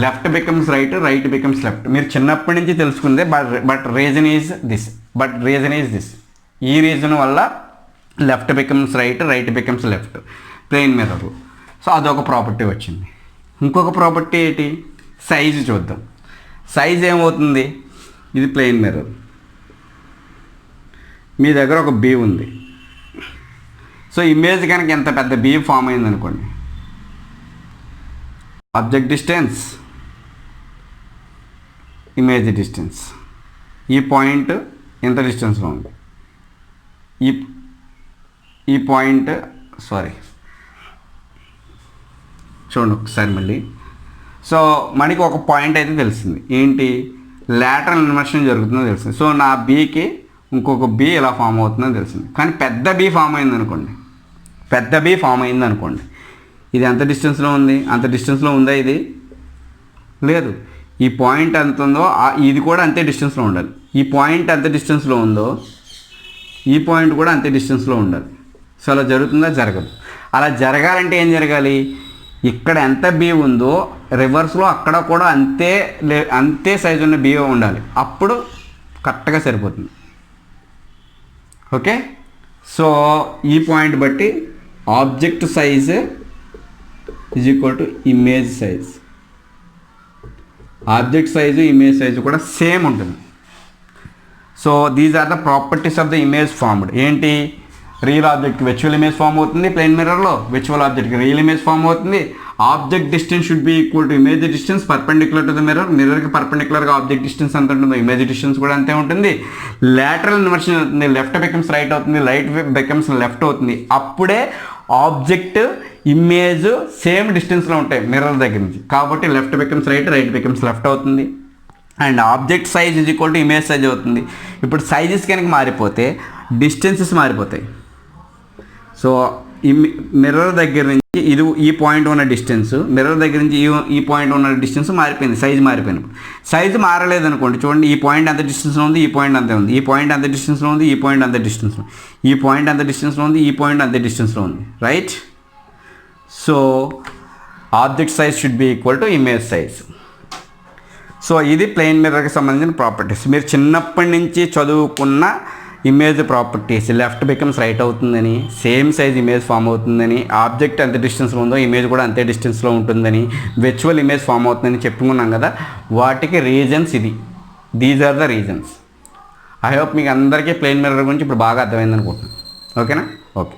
Left becomes right, right becomes left. మీరు చిన్నప్పటి నుంచి తెలుసుకుందే. But reason is this. ఈ రీజన్ వల్ల left becomes right, right becomes left, plane mirror. So అదొక ప్రాపర్టీ వచ్చింది. ఇంకొక ప్రాపర్టీ ఏంటి, సైజు చూద్దాం. సైజ్ ఏమవుతుంది, ఇది ప్లెయిన్ మిర్రర్, మీ దగ్గర ఒక బీ ఉంది. సో ఇమేజ్ కనుక ఎంత పెద్ద బీ ఫామ్ అయింది అనుకోండి, ఆబ్జెక్ట్ డిస్టెన్స్, ఇమేజ్ డిస్టెన్స్, ఈ పాయింట్ ఎంత డిస్టెన్స్లో ఉంది, ఈ పాయింట్ చూడండి ఒకసారి మళ్ళీ. సో మనకి ఒక పాయింట్ అయితే తెలిసింది, ఏంటి, lateral inversion జరుగుతుందో తెలిసింది. సో నా బీకి ఇంకొక బీ ఇలా ఫామ్ అవుతుందో తెలిసింది. కానీ పెద్ద బీ ఫామ్ అయింది అనుకోండి, ఇది ఎంత డిస్టెన్స్లో ఉంది, అంత డిస్టెన్స్లో ఉందా, ఇది లేదు. ఈ పాయింట్ ఎంత ఉందో ఇది కూడా అంతే డిస్టెన్స్లో ఉండాలి. ఈ పాయింట్ ఎంత డిస్టెన్స్లో ఉందో ఈ పాయింట్ కూడా అంతే డిస్టెన్స్లో ఉండాలి. సో అలా జరుగుతుందా, జరగదు. అలా జరగాలంటే ఏం జరగాలి, ఇక్కడ ఎంత బీ ఉందో రివర్స్లో అక్కడ కూడా అంతే సైజు ఉన్న బీ ఉండాలి. అప్పుడు కరెక్ట్గా సరిపోతుంది. ఓకే. సో ఈ పాయింట్ బట్టి object size is equal to image size. Object size image size కూడా సేమ్ ఉంటుంది. So these are the properties of the image formed. ఏంటి, రియల్ ఆబ్జెక్ట్కి విర్చువల్ ఇమేజ్ ఫామ్ అవుతుంది ప్లెయిన్ మిర్రర్లో, విర్చువల్ ఆబ్జెక్ట్కి రియల్ ఇమేజ్ ఫామ్ అవుతుంది. Object distance should be equal to image distance perpendicular to the mirror. మిర్రర్కి పర్పెండిక్యులర్గా object distance ఎంత ఉంటుందో ఇమేజ్ డిస్టెన్స్ కూడా అంతే ఉంటుంది. lateral inversion అవుతుంది, లెఫ్ట్ బికమ్స్ రైట్ అవుతుంది, రైట్ బికమ్స్ లెఫ్ట్ అవుతుంది. అప్పుడే ఆబ్జెక్ట్ ఇమేజ్ సేమ్ డిస్టెన్స్లో ఉంటాయి మిర్రర్ దగ్గర నుంచి. కాబట్టి left becomes right, right becomes left అవుతుంది. And object size is equal to image size అవుతుంది. ఇప్పుడు సైజెస్ కనుక మారిపోతే డిస్టెన్సెస్ మారిపోతాయి. సో ఈ మిర్రర్ దగ్గర నుంచి ఈ పాయింట్ ఉన్న డిస్టెన్స్, మిర్రర్ దగ్గర నుంచి ఈ పాయింట్ ఉన్న డిస్టెన్స్ మారిపోయింది, సైజ్ మారిపోయినప్పుడు. సైజు మారలేదు అనుకోండి, చూడండి ఈ పాయింట్ అంత డిస్టెన్స్లో ఉంది, ఈ పాయింట్ అంతే ఉంది, ఈ పాయింట్ అంత డిస్టెన్స్లో ఉంది, ఈ పాయింట్ అంత డిస్టెన్స్లో, ఈ పాయింట్ అంత డిస్టెన్స్లో ఉంది, ఈ పాయింట్ అంత డిస్టెన్స్లో ఉంది, right. So object size should be equal to image size. So ఇది ప్లెయిన్ మిర్రర్కి సంబంధించిన ప్రాపర్టీస్. మీరు చిన్నప్పటి నుంచి చదువుకున్న image properties, left becomes right అవుతుందని, సేమ్ సైజ్ ఇమేజ్ ఫామ్ అవుతుందని, ఆబ్జెక్ట్ ఎంత డిస్టెన్స్లో ఉందో ఇమేజ్ కూడా అంతే డిస్టెన్స్లో ఉంటుందని, విర్చువల్ ఇమేజ్ ఫామ్ అవుతుందని చెప్పుకున్నాం కదా. వాటికి రీజన్స్ ఇది. These are the reasons. I hope మీకు అందరికీ ప్లెయిన్ మిర్రర్ గురించి ఇప్పుడు బాగా అర్థమైంది అనుకుంటున్నాను. ఓకేనా? ఓకే.